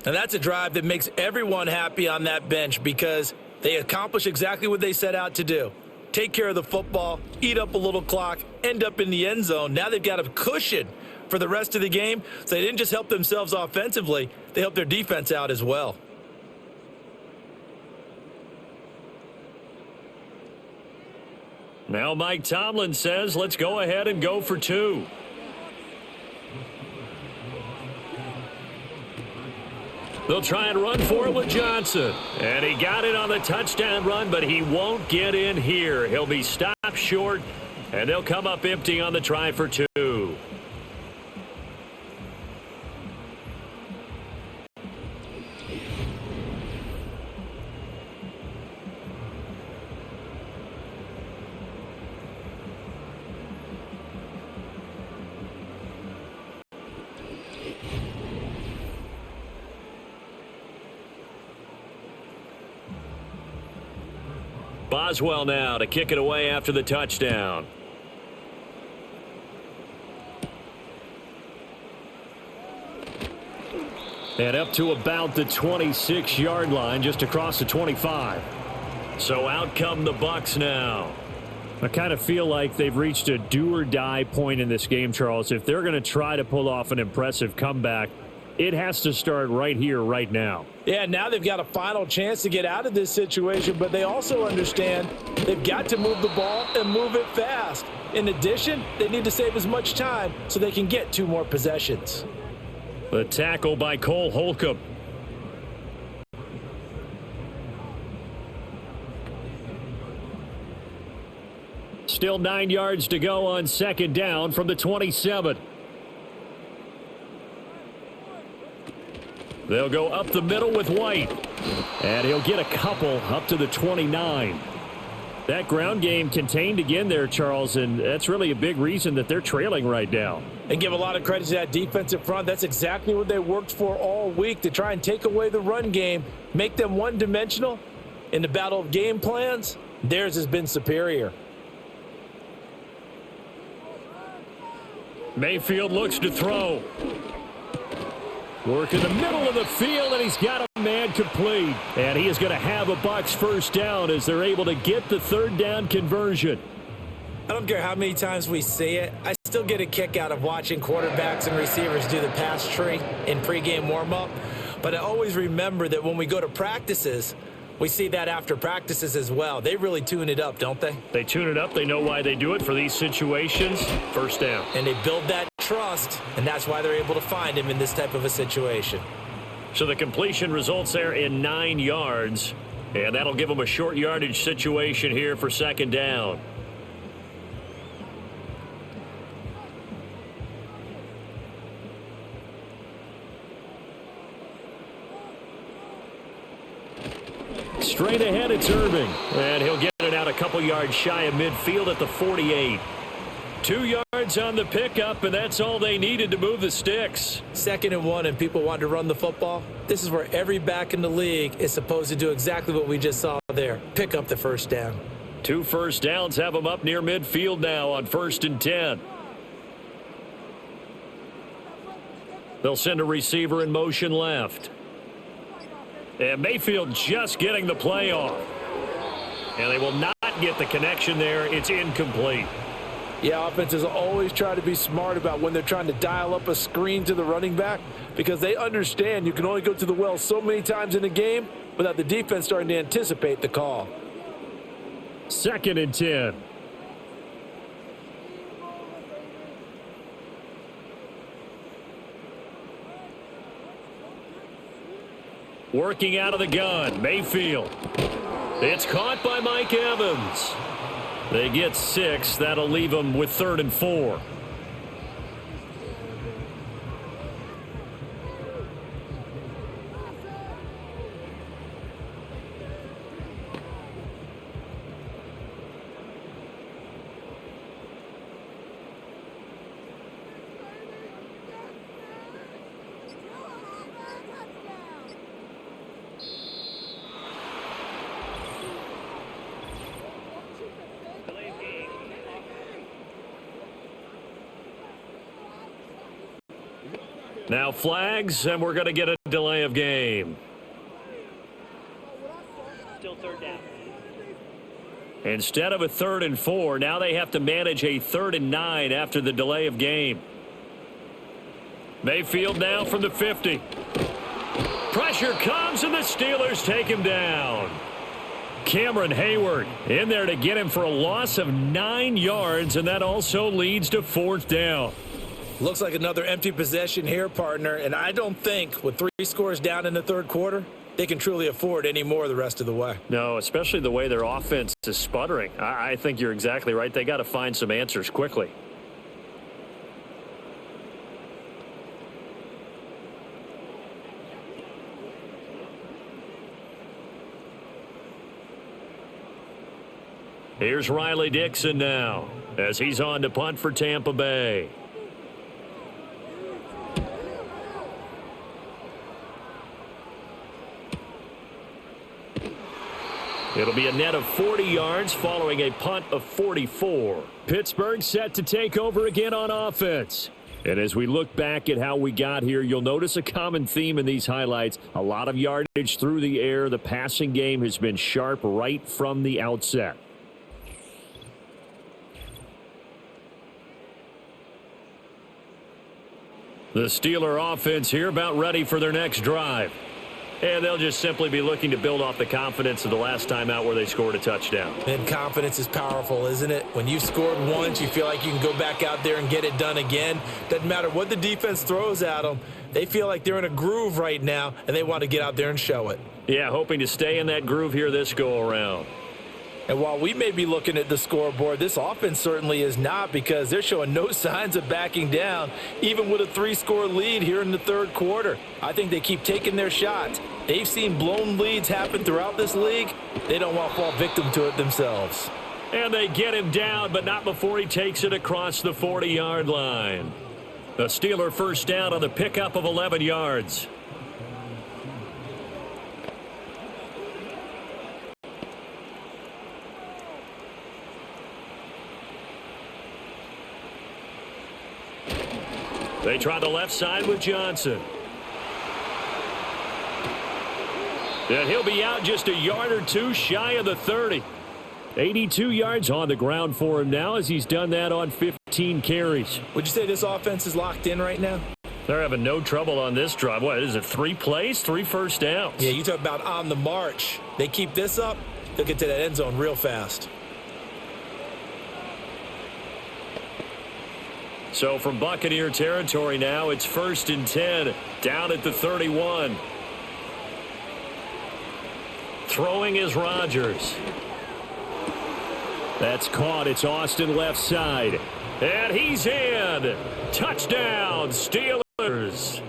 C: And that's a drive that makes everyone happy on that bench because they accomplish exactly what they set out to do. Take care of the football, eat up a little clock, end up in the end zone. Now they've got a cushion for the rest of the game. So they didn't just help themselves offensively, they helped their defense out as well.
B: Now Mike Tomlin says, let's go ahead and go for 2. They'll try and run for it with Johnson. And he got it on the touchdown run, but he won't get in here. He'll be stopped short, and they'll come up empty on the try for 2. Boswell now to kick it away after the touchdown. And up to about the 26-yard line, just across the 25. So out come the Bucs now. I kind of feel like they've reached a do-or-die point in this game, Charles. If they're going to try to pull off an impressive comeback, it has to start right here, right now.
C: Yeah, now they've got a final chance to get out of this situation, but they also understand they've got to move the ball and move it fast. In addition, they need to save as much time so they can get 2 more possessions.
B: The tackle by Cole Holcomb. Still 9 yards to go on second down from the 27. They'll go up the middle with White. And he'll get a couple up to the 29. That ground game contained again there, Charles, and that's really a big reason that they're trailing right now.
C: And give a lot of credit to that defensive front. That's exactly what they worked for all week, to try and take away the run game, make them one-dimensional. In the battle of game plans, theirs has been superior.
B: Mayfield looks to throw. Work in the middle of the field, and he's got a man complete. And he is going to have a Bucs first down as they're able to get the third down conversion.
C: I don't care how many times we see it. I still get a kick out of watching quarterbacks and receivers do the pass tree in pregame warm-up. But I always remember that when we go to practices, we see that after practices as well. They really tune it up, don't they?
B: They tune it up. They know why they do it for these situations. First down.
C: And they build that trust, and that's why they're able to find him in this type of a situation.
B: So the completion results there in 9 yards, and that'll give them a short yardage situation here for second down. Straight ahead, it's Irving, and he'll get it out a couple yards shy of midfield at the 48. 2 yards on the pickup, and that's all they needed to move the sticks.
C: 2nd and 1, and people want to run the football. This is where every back in the league is supposed to do exactly what we just saw there. Pick up the first down.
B: 2 first downs have them up near midfield now on 1st and 10. They'll send a receiver in motion left. And Mayfield just getting the play off. And they will not get the connection there. It's incomplete.
C: Yeah, offenses always try to be smart about when they're trying to dial up a screen to the running back, because they understand you can only go to the well so many times in a game. without the defense starting to anticipate the call.
B: 2nd and 10. Working out of the gun, Mayfield. It's caught by Mike Evans. They get 6. That'll leave them with 3rd and 4. Now flags, and we're going to get a delay of game.
E: Still 3rd down.
B: Instead of a 3rd and 4, now they have to manage a 3rd and 9 after the delay of game. Mayfield now from the 50. Pressure comes, and the Steelers take him down. Cameron Hayward in there to get him for a loss of 9 yards, and that also leads to 4th down.
C: Looks like another empty possession here, partner, and I don't think with 3 scores down in the 3rd quarter, they can truly afford any more the rest of the way.
B: No, especially the way their offense is sputtering. I think you're exactly right. They got to find some answers quickly. Here's Riley Dixon now as he's on to punt for Tampa Bay. It'll be a net of 40 yards following a punt of 44. Pittsburgh set to take over again on offense. And as we look back at how we got here, you'll notice a common theme in these highlights. A lot of yardage through the air. The passing game has been sharp right from the outset. The Steeler offense here about ready for their next drive. And they'll just simply be looking to build off the confidence of the last time out where they scored a touchdown.
C: And confidence is powerful, isn't it? When you've scored once, you feel like you can go back out there and get it done again. Doesn't matter what the defense throws at them. They feel like they're in a groove right now, and they want to get out there and show it.
B: Yeah, hoping to stay in that groove here this go-around.
C: And while we may be looking at the scoreboard, this offense certainly is not, because they're showing no signs of backing down, even with a 3-score lead here in the 3rd quarter. I think they keep taking their shots. They've seen blown leads happen throughout this league. They don't want to fall victim to it themselves.
B: And they get him down, but not before he takes it across the 40-yard line. The Steeler first down on the pickup of 11 yards. They try the left side with Johnson. And he'll be out just a yard or two shy of the 30. 82 yards on the ground for him now as he's done that on 15 carries.
C: Would you say this offense is locked in right now?
B: They're having no trouble on this drive. What is it, 3 plays, 3 first downs?
C: Yeah, you talk about on the march. They keep this up, they'll get to that end zone real fast.
B: So from Buccaneer territory now, it's 1st and 10, down at the 31. Throwing is Rodgers. That's caught. It's Austin left side. And he's in. Touchdown, Steelers.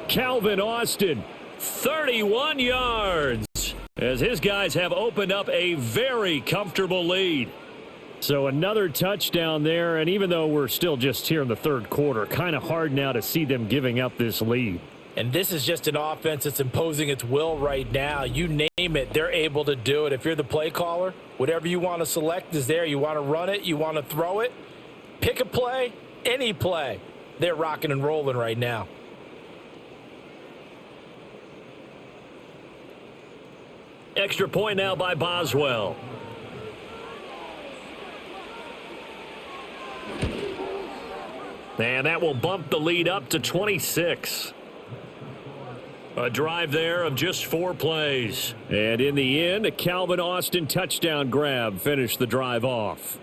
B: Calvin Austin, 31 yards, as his guys have opened up a very comfortable lead. So another touchdown there, and even though we're still just here in the 3rd quarter, kind of hard now to see them giving up this lead.
C: And this is just an offense that's imposing its will right now. You name it, they're able to do it. If you're the play caller, whatever you want to select is there. You want to run it, you want to throw it, pick a play, any play. They're rocking and rolling right now.
B: Extra point now by Boswell. And that will bump the lead up to 26. A drive there of just 4 plays. And in the end, a Calvin Austin touchdown grab finished the drive off.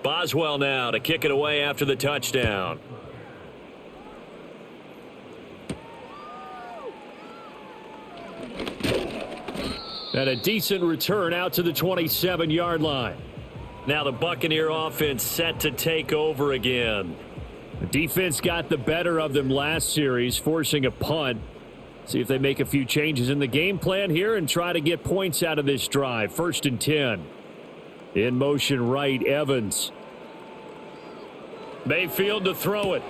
B: Boswell now to kick it away after the touchdown. And a decent return out to the 27-yard line. Now the Buccaneer offense set to take over again. The defense got the better of them last series, forcing a punt. See if they make a few changes in the game plan here and try to get points out of this drive. 1st and 10. In motion right, Evans. Mayfield to throw it.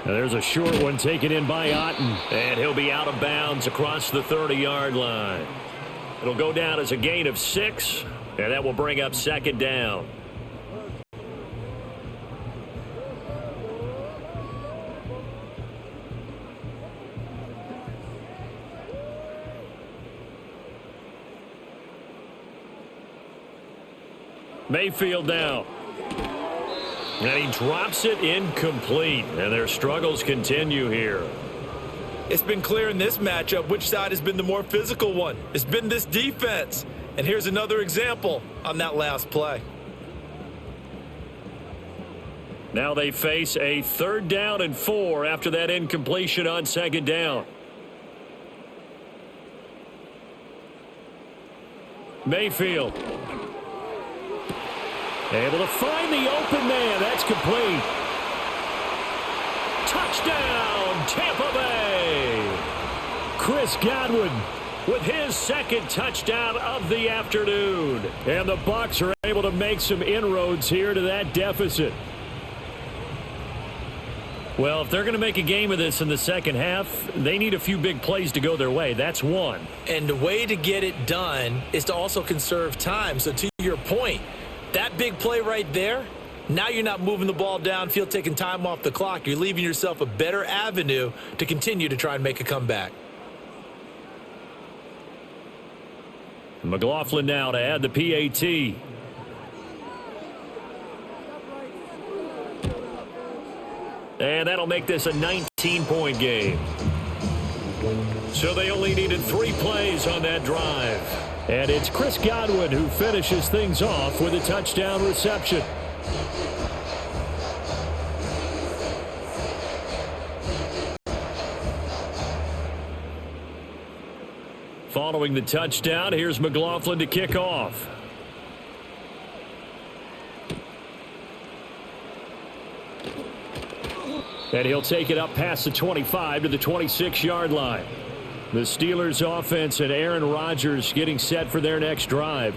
B: And there's a short one taken in by Otten. And he'll be out of bounds across the 30-yard line. It'll go down as a gain of 6, and that will bring up 2nd down. Mayfield now. And he drops it incomplete. And their struggles continue here.
C: It's been clear in this matchup which side has been the more physical one. It's been this defense. And here's another example on that last play.
B: Now they face a 3rd down and 4 after that incompletion on 2nd down. Mayfield. Able to find the open man. That's complete. Touchdown, Tampa Bay. Chris Godwin with his 2nd touchdown of the afternoon. And the Bucs are able to make some inroads here to that deficit. Well, if they're going to make a game of this in the second half, they need a few big plays to go their way. That's one.
C: And the way to get it done is to also conserve time. So to your point, that big play right there, now you're not moving the ball downfield, taking time off the clock. You're leaving yourself a better avenue to continue to try and make a comeback.
B: McLaughlin now to add the PAT. And that'll make this a 19-point game. So they only needed 3 plays on that drive. And it's Chris Godwin who finishes things off with a touchdown reception. Following the touchdown, here's McLaughlin to kick off. And he'll take it up past the 25 to the 26-yard line. The Steelers offense and Aaron Rodgers getting set for their next drive.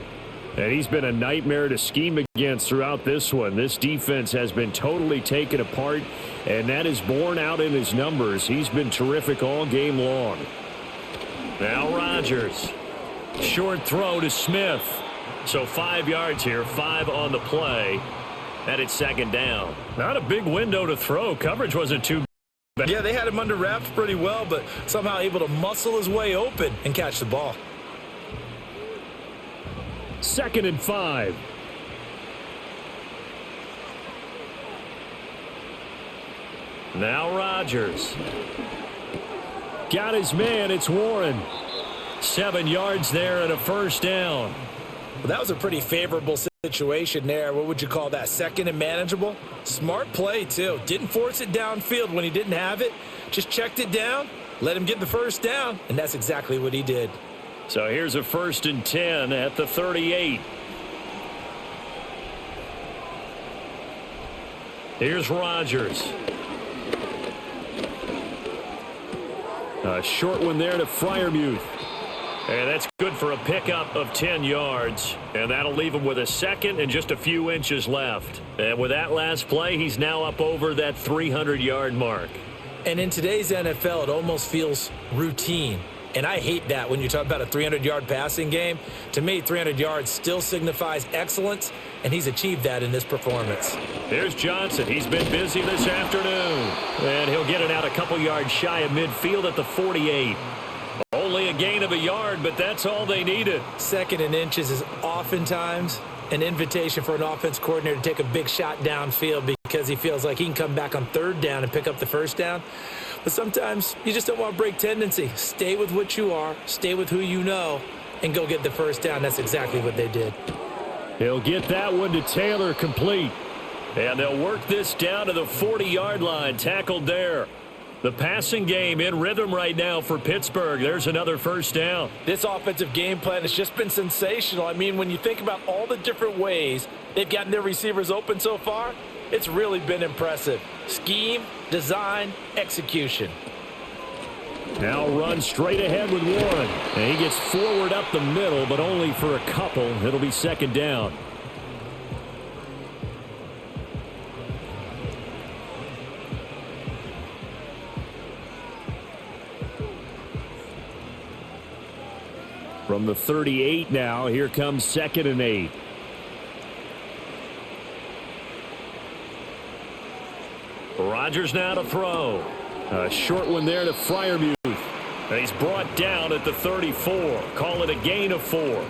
B: And he's been a nightmare to scheme against throughout this one. This defense has been totally taken apart, and that is borne out in his numbers. He's been terrific all game long. Now Rodgers. Short throw to Smith. So 5 yards here, 5 on the play. And it's 2nd down. Not a big window to throw. Coverage wasn't too bad.
C: Yeah, they had him under wraps pretty well, but somehow able to muscle his way open and catch the ball.
B: 2nd and 5. Now Rodgers. Got his man. It's Warren. 7 yards there and a 1st down.
C: Well, that was a pretty favorable situation there. What would you call that? 2nd and manageable? Smart play, too. Didn't force it downfield when he didn't have it. Just checked it down, let him get the 1st down, and that's exactly what he did.
B: So here's a 1st and 10 at the 38. Here's Rodgers. A short one there to Freiermuth. And that's good for a pickup of 10 yards. And that'll leave him with a 2nd and just a few inches left. And with that last play, he's now up over that 300-yard mark.
C: And in today's NFL, it almost feels routine. And I hate that when you talk about a 300-yard passing game. To me, 300 yards still signifies excellence, and he's achieved that in this performance.
B: Here's Johnson. He's been busy this afternoon. And he'll get it out a couple yards shy of midfield at the 48. Only a gain of a yard, but that's all they needed.
C: 2nd and inches is oftentimes an invitation for an offense coordinator to take a big shot downfield because he feels like he can come back on third down and pick up the first down. But sometimes you just don't want to break tendency. Stay with what you are, stay with who you know, and go get the first down. That's exactly what they did.
B: He'll get that one to Taylor, complete. And they'll work this down to the 40-yard line, tackled there. The passing game in rhythm right now for Pittsburgh. There's another first down.
C: This offensive game plan has just been sensational. I mean, when you think about all the different ways they've gotten their receivers open so far, it's really been impressive. Scheme, design, execution.
B: Now run straight ahead with Warren. And he gets forward up the middle, but only for a couple. It'll be second down. From the 38 now, here comes 2nd and 8. Rodgers now to throw. A short one there to Freiermuth. And he's brought down at the 34. Call it a gain of 4.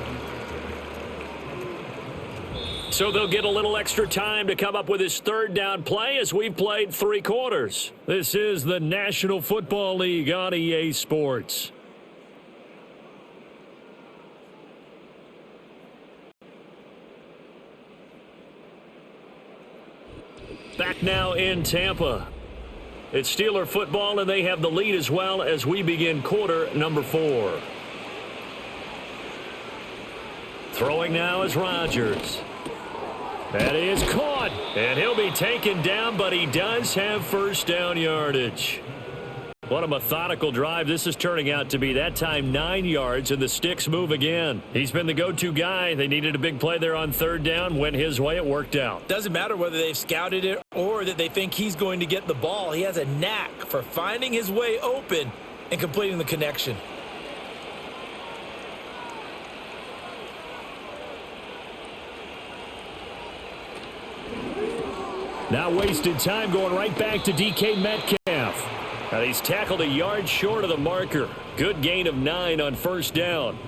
B: So they'll get a little extra time to come up with his third down play as we've played 3 quarters. This is the National Football League on EA Sports. Back now in Tampa. It's Steeler football, and they have the lead as well as we begin quarter number 4. Throwing now is Rodgers. That is caught, and he'll be taken down, but he does have first down yardage. What a methodical drive this is turning out to be. That time 9 yards, and the sticks move again. He's been the go-to guy. They needed a big play there on third down. Went his way. It worked out.
C: Doesn't matter whether they've scouted it or that they think he's going to get the ball. He has a knack for finding his way open and completing the connection.
B: Now wasted time going right back to DK Metcalf. And he's tackled a yard short of the marker. Good gain of 9 on first down.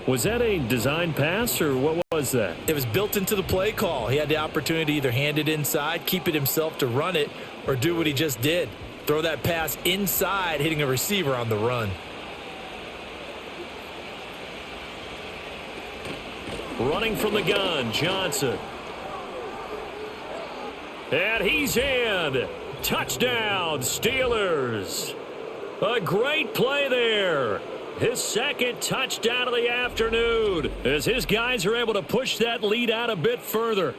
B: Was that a design pass, or what was that?
C: It was built into the play call. He had the opportunity to either hand it inside, keep it himself to run it, or do what he just did. Throw that pass inside, hitting a receiver on the run.
B: Running from the gun, Johnson. And he's in. Touchdown, Steelers. A great play there. His second touchdown of the afternoon as his guys are able to push that lead out a bit further.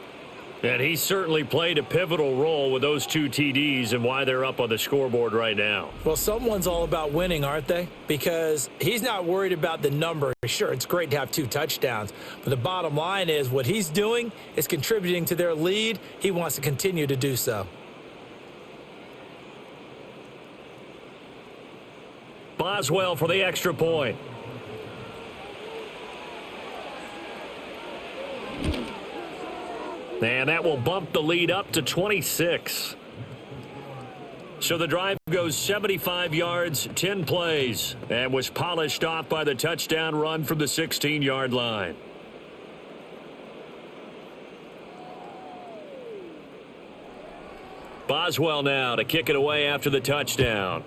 B: And he certainly played a pivotal role with those 2 TDs and why they're up on the scoreboard right now.
C: Well, someone's all about winning, aren't they? Because he's not worried about the number. Sure, it's great to have 2 touchdowns, but the bottom line is what he's doing is contributing to their lead. He wants to continue to do so.
B: Boswell for the extra point. And that will bump the lead up to 26. So the drive goes 75 yards, 10 plays, and was polished off by the touchdown run from the 16-yard line. Boswell now to kick it away after the touchdown.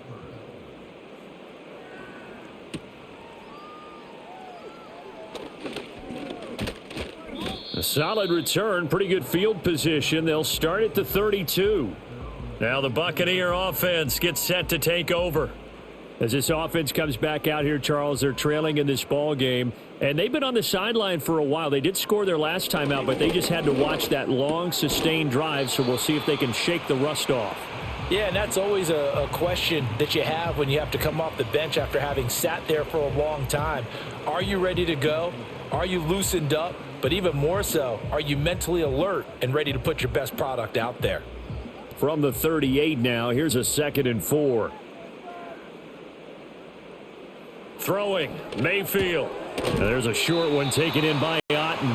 B: A solid return, pretty good field position. They'll start at the 32. Now the Buccaneer offense gets set to take over. As this offense comes back out here, Charles, they're trailing in this ball game, and they've been on the sideline for a while. They did score their last time out, but they just had to watch that long, sustained drive, so we'll see if they can shake the rust off.
C: Yeah, and that's always a question that you have when you have to come off the bench after having sat there for a long time. Are you ready to go? Are you loosened up? But even more so, are you mentally alert and ready to put your best product out there?
B: From the 38 now, here's a 2nd and 4. Throwing, Mayfield. And there's a short one taken in by Otten.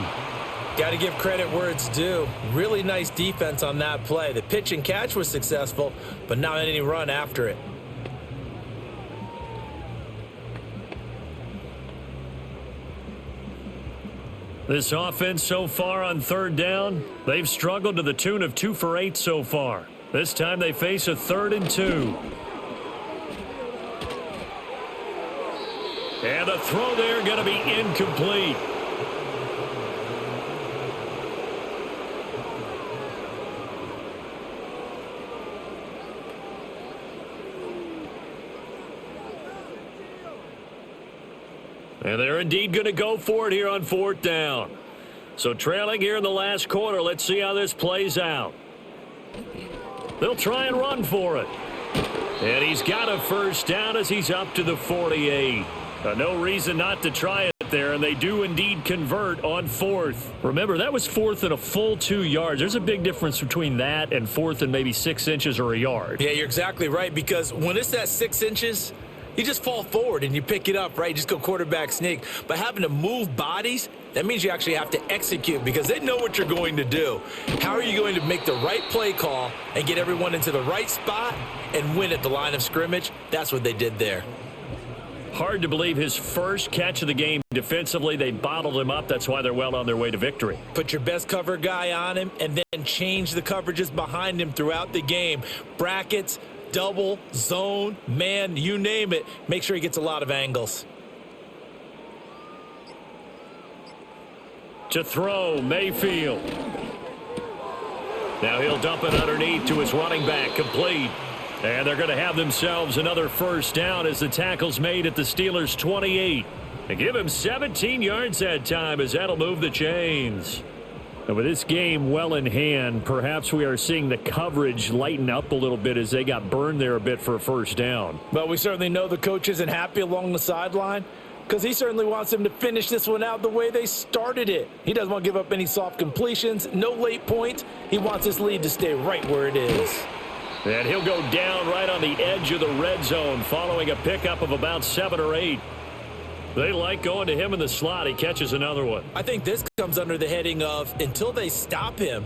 C: Got to give credit where it's due. Really nice defense on that play. The pitch and catch was successful, but not any run after it.
B: This offense so far on third down, they've struggled to the tune of 2 for 8 so far. This time they face a 3rd and 2. And the throw there going to be incomplete. And they're indeed going to go for it here on 4th down. So trailing here in the last quarter, let's see how this plays out. They'll try and run for it. And he's got a first down as he's up to the 48. No reason not to try it there, and they do indeed convert on 4th. Remember, that was 4th and a full 2 yards. There's a big difference between that and 4th and maybe 6 inches or a yard.
C: Yeah, you're exactly right, because when it's at 6 inches, you just fall forward and you pick it up, right? You just go quarterback sneak. But having to move bodies, that means you actually have to execute because they know what you're going to do. How are you going to make the right play call and get everyone into the right spot and win at the line of scrimmage? That's what they did there.
B: Hard to believe his first catch of the game defensively. They bottled him up. That's why they're well on their way to victory.
C: Put your best cover guy on him and then change the coverages behind him throughout the game. Brackets, double, zone, man, you name it. Make sure he gets a lot of angles.
B: To throw, Mayfield. Now he'll dump it underneath to his running back, complete. And they're going to have themselves another first down as the tackle's made at the Steelers' 28. They give him 17 yards that time as that'll move the chains. And with this game well in hand, perhaps we are seeing the coverage lighten up a little bit as they got burned there a bit for a first down.
C: Well, we certainly know the coach isn't happy along the sideline because he certainly wants them to finish this one out the way they started it. He doesn't want to give up any soft completions, no late points. He wants his lead to stay right where it is.
B: And he'll go down right on the edge of the red zone following a pickup of about 7 or 8. They like going to him in the slot. He catches another one.
C: I think this comes under the heading of until they stop him,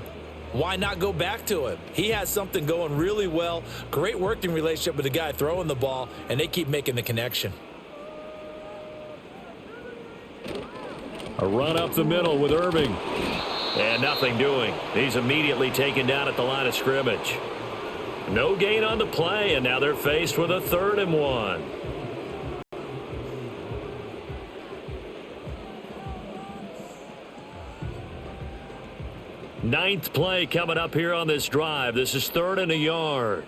C: why not go back to him? He has something going really well. Great working relationship with the guy throwing the ball, and they keep making the connection.
B: A run up the middle with Irving. And nothing doing. He's immediately taken down at the line of scrimmage. No gain on the play, and now they're faced with a 3rd and 1. Ninth play coming up here on this drive. This is 3rd and a yard.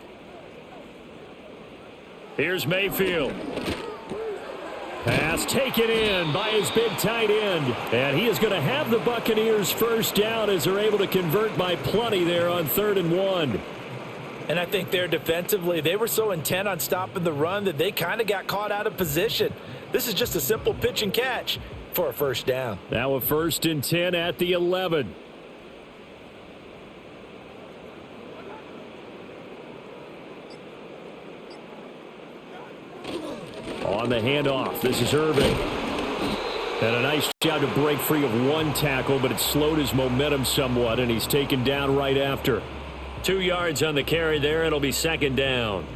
B: Here's Mayfield. Pass taken in by his big tight end. And he is going to have the Buccaneers first down as they're able to convert by plenty there on 3rd and 1.
C: And I think there defensively, they were so intent on stopping the run that they kind of got caught out of position. This is just a simple pitch and catch for a first down.
B: Now a 1st and 10 at the 11. On the handoff, this is Irving. And a nice job to break free of one tackle, but it slowed his momentum somewhat, and he's taken down right after. 2 yards on the carry there. It'll be 2nd down.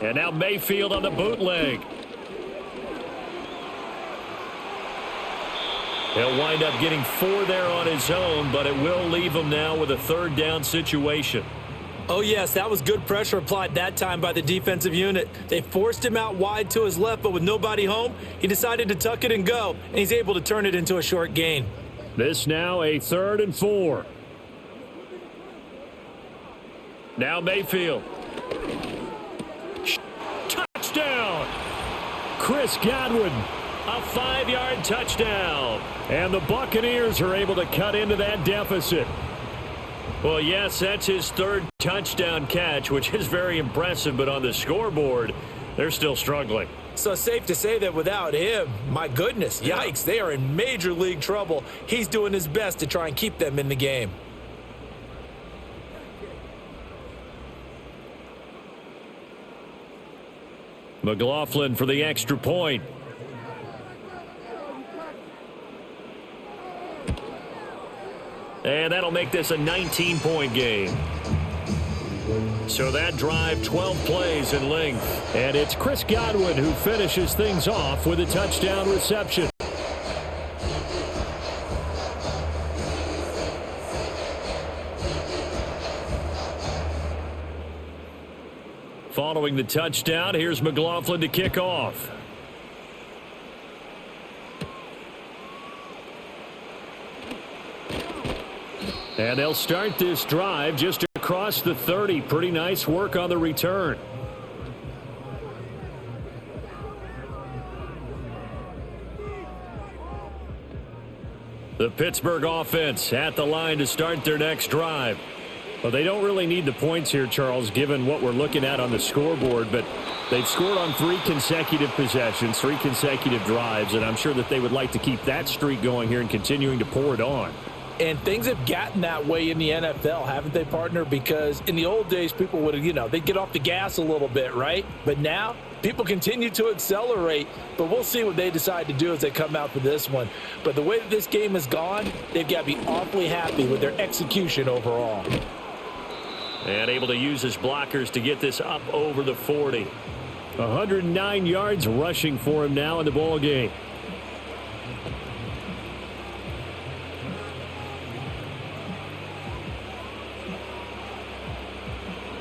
B: And now Mayfield on the bootleg. He'll wind up getting 4 there on his own, but it will leave him now with a 3rd down situation.
C: Oh, yes, that was good pressure applied that time by the defensive unit. They forced him out wide to his left, but with nobody home, he decided to tuck it and go, and he's able to turn it into a short gain.
B: This now a 3rd and 4. Now Mayfield. Touchdown! Chris Godwin, a 5-yard touchdown. And the Buccaneers are able to cut into that deficit. Well, yes, that's his 3rd touchdown catch, which is very impressive, but on the scoreboard, they're still struggling.
C: So safe to say that without him, my goodness, yikes, they are in major league trouble. He's doing his best to try and keep them in the game.
B: McLaughlin for the extra point. And that'll make this a 19-point game. So that drive, 12 plays in length. And it's Chris Godwin who finishes things off with a touchdown reception. Following the touchdown, here's McLaughlin to kick off. And they'll start this drive just across the 30. Pretty nice work on the return. The Pittsburgh offense at the line to start their next drive. Well, they don't really need the points here, Charles, given what we're looking at on the scoreboard, but they've scored on 3 consecutive possessions, 3 consecutive drives, and I'm sure that they would like to keep that streak going here and continuing to pour it on.
C: And things have gotten that way in the NFL, haven't they, partner? Because in the old days, people would have, they'd get off the gas a little bit, right? But now, people continue to accelerate, but we'll see what they decide to do as they come out for this one. But the way that this game has gone, they've got to be awfully happy with their execution overall.
B: And able to use his blockers to get this up over the 40. 109 yards rushing for him now in the ball game.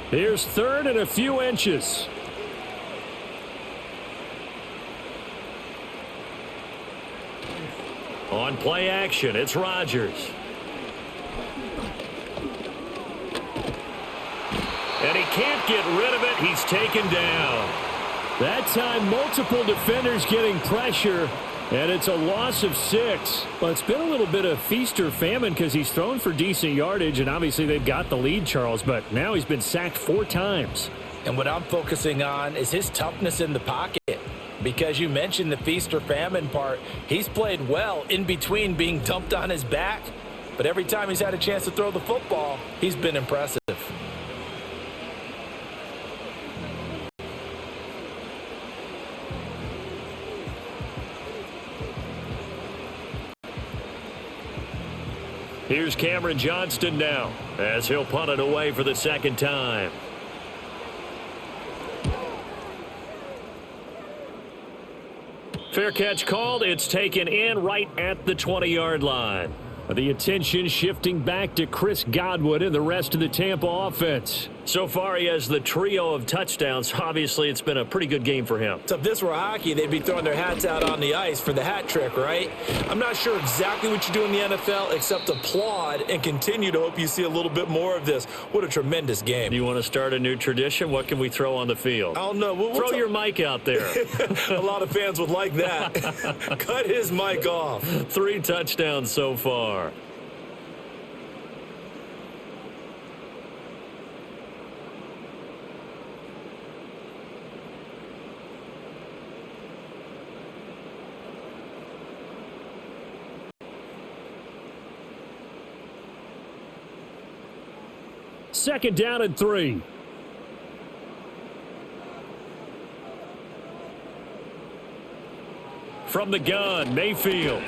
B: Here's 3rd and a few inches. On play action, it's Rodgers. And he can't get rid of it. He's taken down. That time, multiple defenders getting pressure, and it's a loss of 6. Well, it's been a little bit of feast or famine because he's thrown for decent yardage, and obviously they've got the lead, Charles, but now he's been sacked 4 times.
C: And what I'm focusing on is his toughness in the pocket. Because you mentioned the feast or famine part, he's played well in between being dumped on his back, but every time he's had a chance to throw the football, he's been impressive.
B: Here's Cameron Johnston now as he'll punt it away for the 2nd time. Fair catch called. It's taken in right at the 20-yard line. The attention shifting back to Chris Godwin and the rest of the Tampa offense. So far, he has the trio of touchdowns. Obviously, it's been a pretty good game for him.
C: So if this were hockey, they'd be throwing their hats out on the ice for the hat trick, right? I'm not sure exactly what you do in the NFL except applaud and continue to hope you see a little bit more of this. What a tremendous game.
B: You want to start a new tradition? What can we throw on the field?
C: I don't know.
B: Throw your mic out there.
C: A lot of fans would like that. Cut his mic off.
B: 3 touchdowns so far. Second down and 3. From the gun, Mayfield.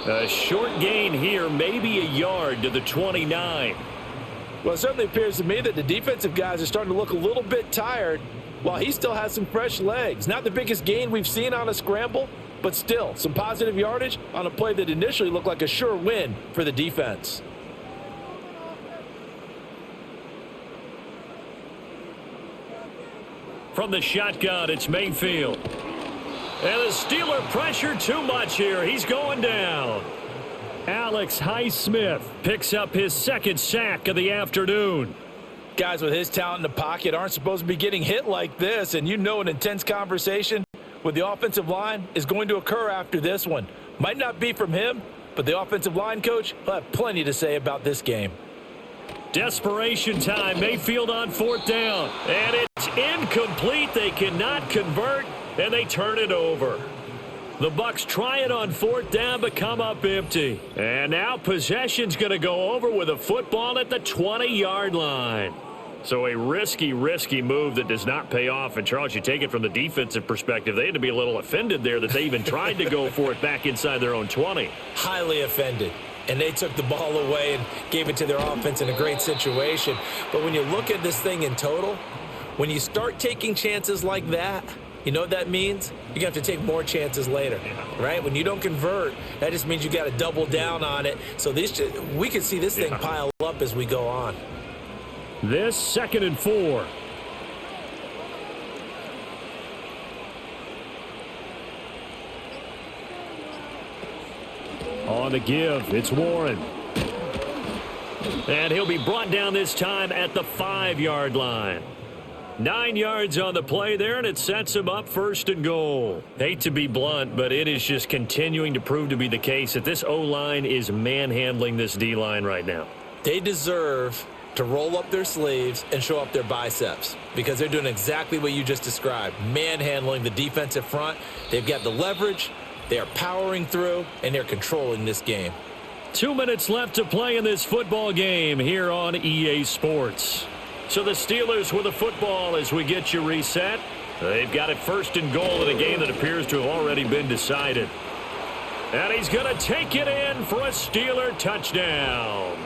B: A short gain here, maybe a yard to the 29.
C: Well, it certainly appears to me that the defensive guys are starting to look a little bit tired while he still has some fresh legs. Not the biggest gain we've seen on a scramble, but still some positive yardage on a play that initially looked like a sure win for the defense.
B: From the shotgun, it's Mayfield. And the Steeler pressure too much here. He's going down. Alex Highsmith picks up his 2nd sack of the afternoon.
C: Guys with his talent in the pocket aren't supposed to be getting hit like this, and an intense conversation with the offensive line is going to occur after this one. Might not be from him, but the offensive line coach will have plenty to say about this game.
B: Desperation time. Mayfield on 4th down. And it's incomplete. They cannot convert, and they turn it over. The Bucs try it on 4th down, but come up empty. And now possession's going to go over with a football at the 20-yard line. So a risky move that does not pay off. And, Charles, you take it from the defensive perspective. They had to be a little offended there that they even tried to go for it back inside their own 20.
C: Highly offended. And they took the ball away and gave it to their offense in a great situation. But when you look at this thing in total, when you start taking chances like that, you know what that means? You're going to have to take more chances later, right? When you don't convert, that just means you got to double down on it. So we can see this thing pile up as we go on.
B: This 2nd and 4. On the give, it's Warren. And he'll be brought down this time at the 5-yard line. 9 yards on the play there, and it sets him up 1st and goal. Hate to be blunt, but it is just continuing to prove to be the case that this O-line is manhandling this D-line right now.
C: They deserve to roll up their sleeves and show up their biceps because they're doing exactly what you just described, manhandling the defensive front. They've got the leverage, they are powering through, and they're controlling this game.
B: 2 minutes left to play in this football game here on EA Sports. So the Steelers with the football as we get you reset. They've got it 1st and goal in a game that appears to have already been decided. And he's going to take it in for a Steeler touchdown.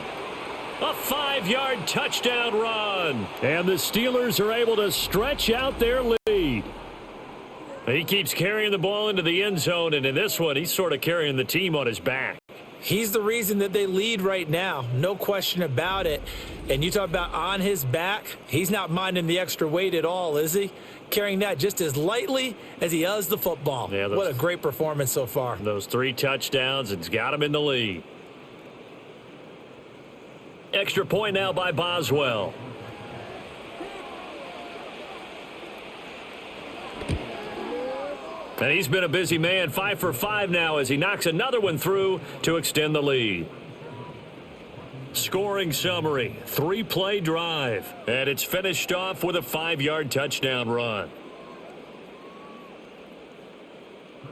B: A 5-yard touchdown run. And the Steelers are able to stretch out their lead. He keeps carrying the ball into the end zone, and in this one, he's sort of carrying the team on his back.
C: He's the reason that they lead right now, no question about it. And you talk about on his back, he's not minding the extra weight at all, is he? Carrying that just as lightly as he does the football. Yeah, what a great performance so far.
B: Those 3 touchdowns, it's got him in the lead. Extra point now by Boswell. And he's been a busy man, 5 for 5 now as he knocks another one through to extend the lead. Scoring summary, 3-play drive, and it's finished off with a 5-yard touchdown run.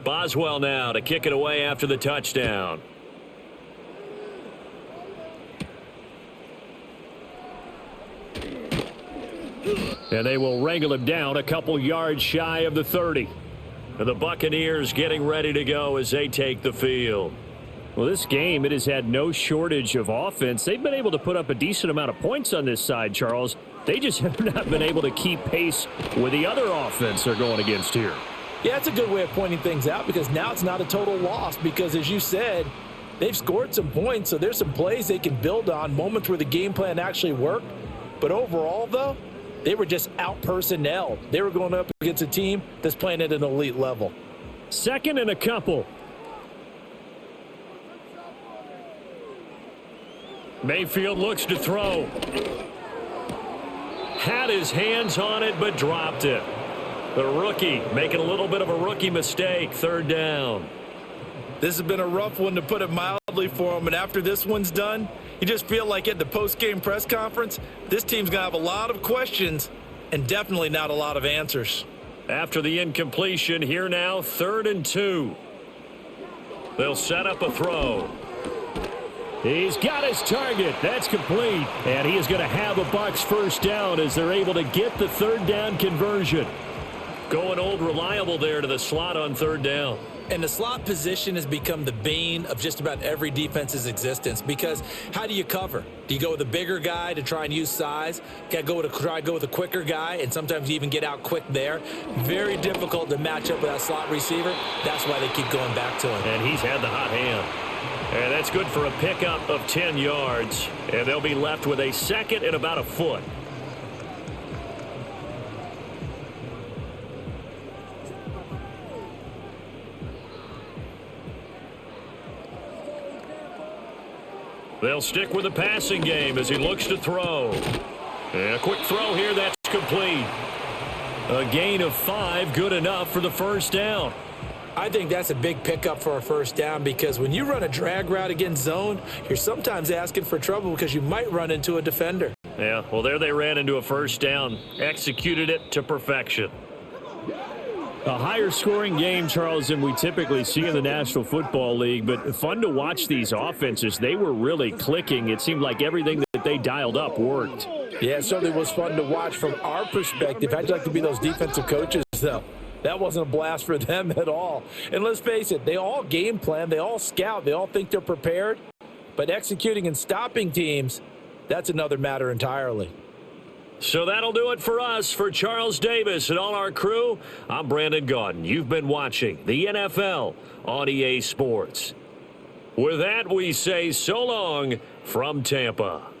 B: Boswell now to kick it away after the touchdown. And they will wrangle him down a couple yards shy of the 30. And the Buccaneers getting ready to go as they take the field. Well, this game, it has had no shortage of offense. They've been able to put up a decent amount of points on this side, Charles. They just have not been able to keep pace with the other offense they're going against here.
C: Yeah, it's a good way of pointing things out because now it's not a total loss because, as you said, they've scored some points, so there's some plays they can build on, moments where the game plan actually worked. But overall, though, they were just out-personnelled. They were going up against a team that's playing at an elite level.
B: 2nd and a couple. Mayfield looks to throw. Had his hands on it, but dropped it. The rookie making a little bit of a rookie mistake, 3rd down.
C: This has been a rough one, to put it mildly, for him. And after this one's done, you just feel like at the post-game press conference, this team's going to have a lot of questions and definitely not a lot of answers.
B: After the incompletion, here now, 3rd and 2. They'll set up a throw. He's got his target. That's complete. And he is going to have a Bucs 1st down as they're able to get the 3rd down conversion. Going old reliable there to the slot on 3rd down.
C: And the slot position has become the bane of just about every defense's existence because how do you cover? Do you go with a bigger guy to try and use size? Got to try to go with a quicker guy, and sometimes you even get out quick there. Very difficult to match up with that slot receiver. That's why they keep going back to him.
B: And he's had the hot hand. And that's good for a pickup of 10 yards. And they'll be left with a 2nd and about a foot. They'll stick with the passing game as he looks to throw. And a quick throw here, that's complete. A gain of 5, good enough for the 1st down.
C: I think that's a big pickup for a 1st down because when you run a drag route against zone, you're sometimes asking for trouble because you might run into a defender.
B: Yeah, well, there they ran into a 1st down, executed it to perfection. A higher scoring game, Charles, than we typically see in the National Football League, but fun to watch these offenses. They were really clicking. It seemed like everything that they dialed up worked.
C: Yeah, it certainly was fun to watch from our perspective. How'd you like to be those defensive coaches, though? That wasn't a blast for them at all. And let's face it, they all game plan, they all scout, they all think they're prepared. But executing and stopping teams, that's another matter entirely.
B: So that'll do it for us. For Charles Davis and all our crew, I'm Brandon Gaudin. You've been watching the NFL on EA Sports. With that, we say so long from Tampa.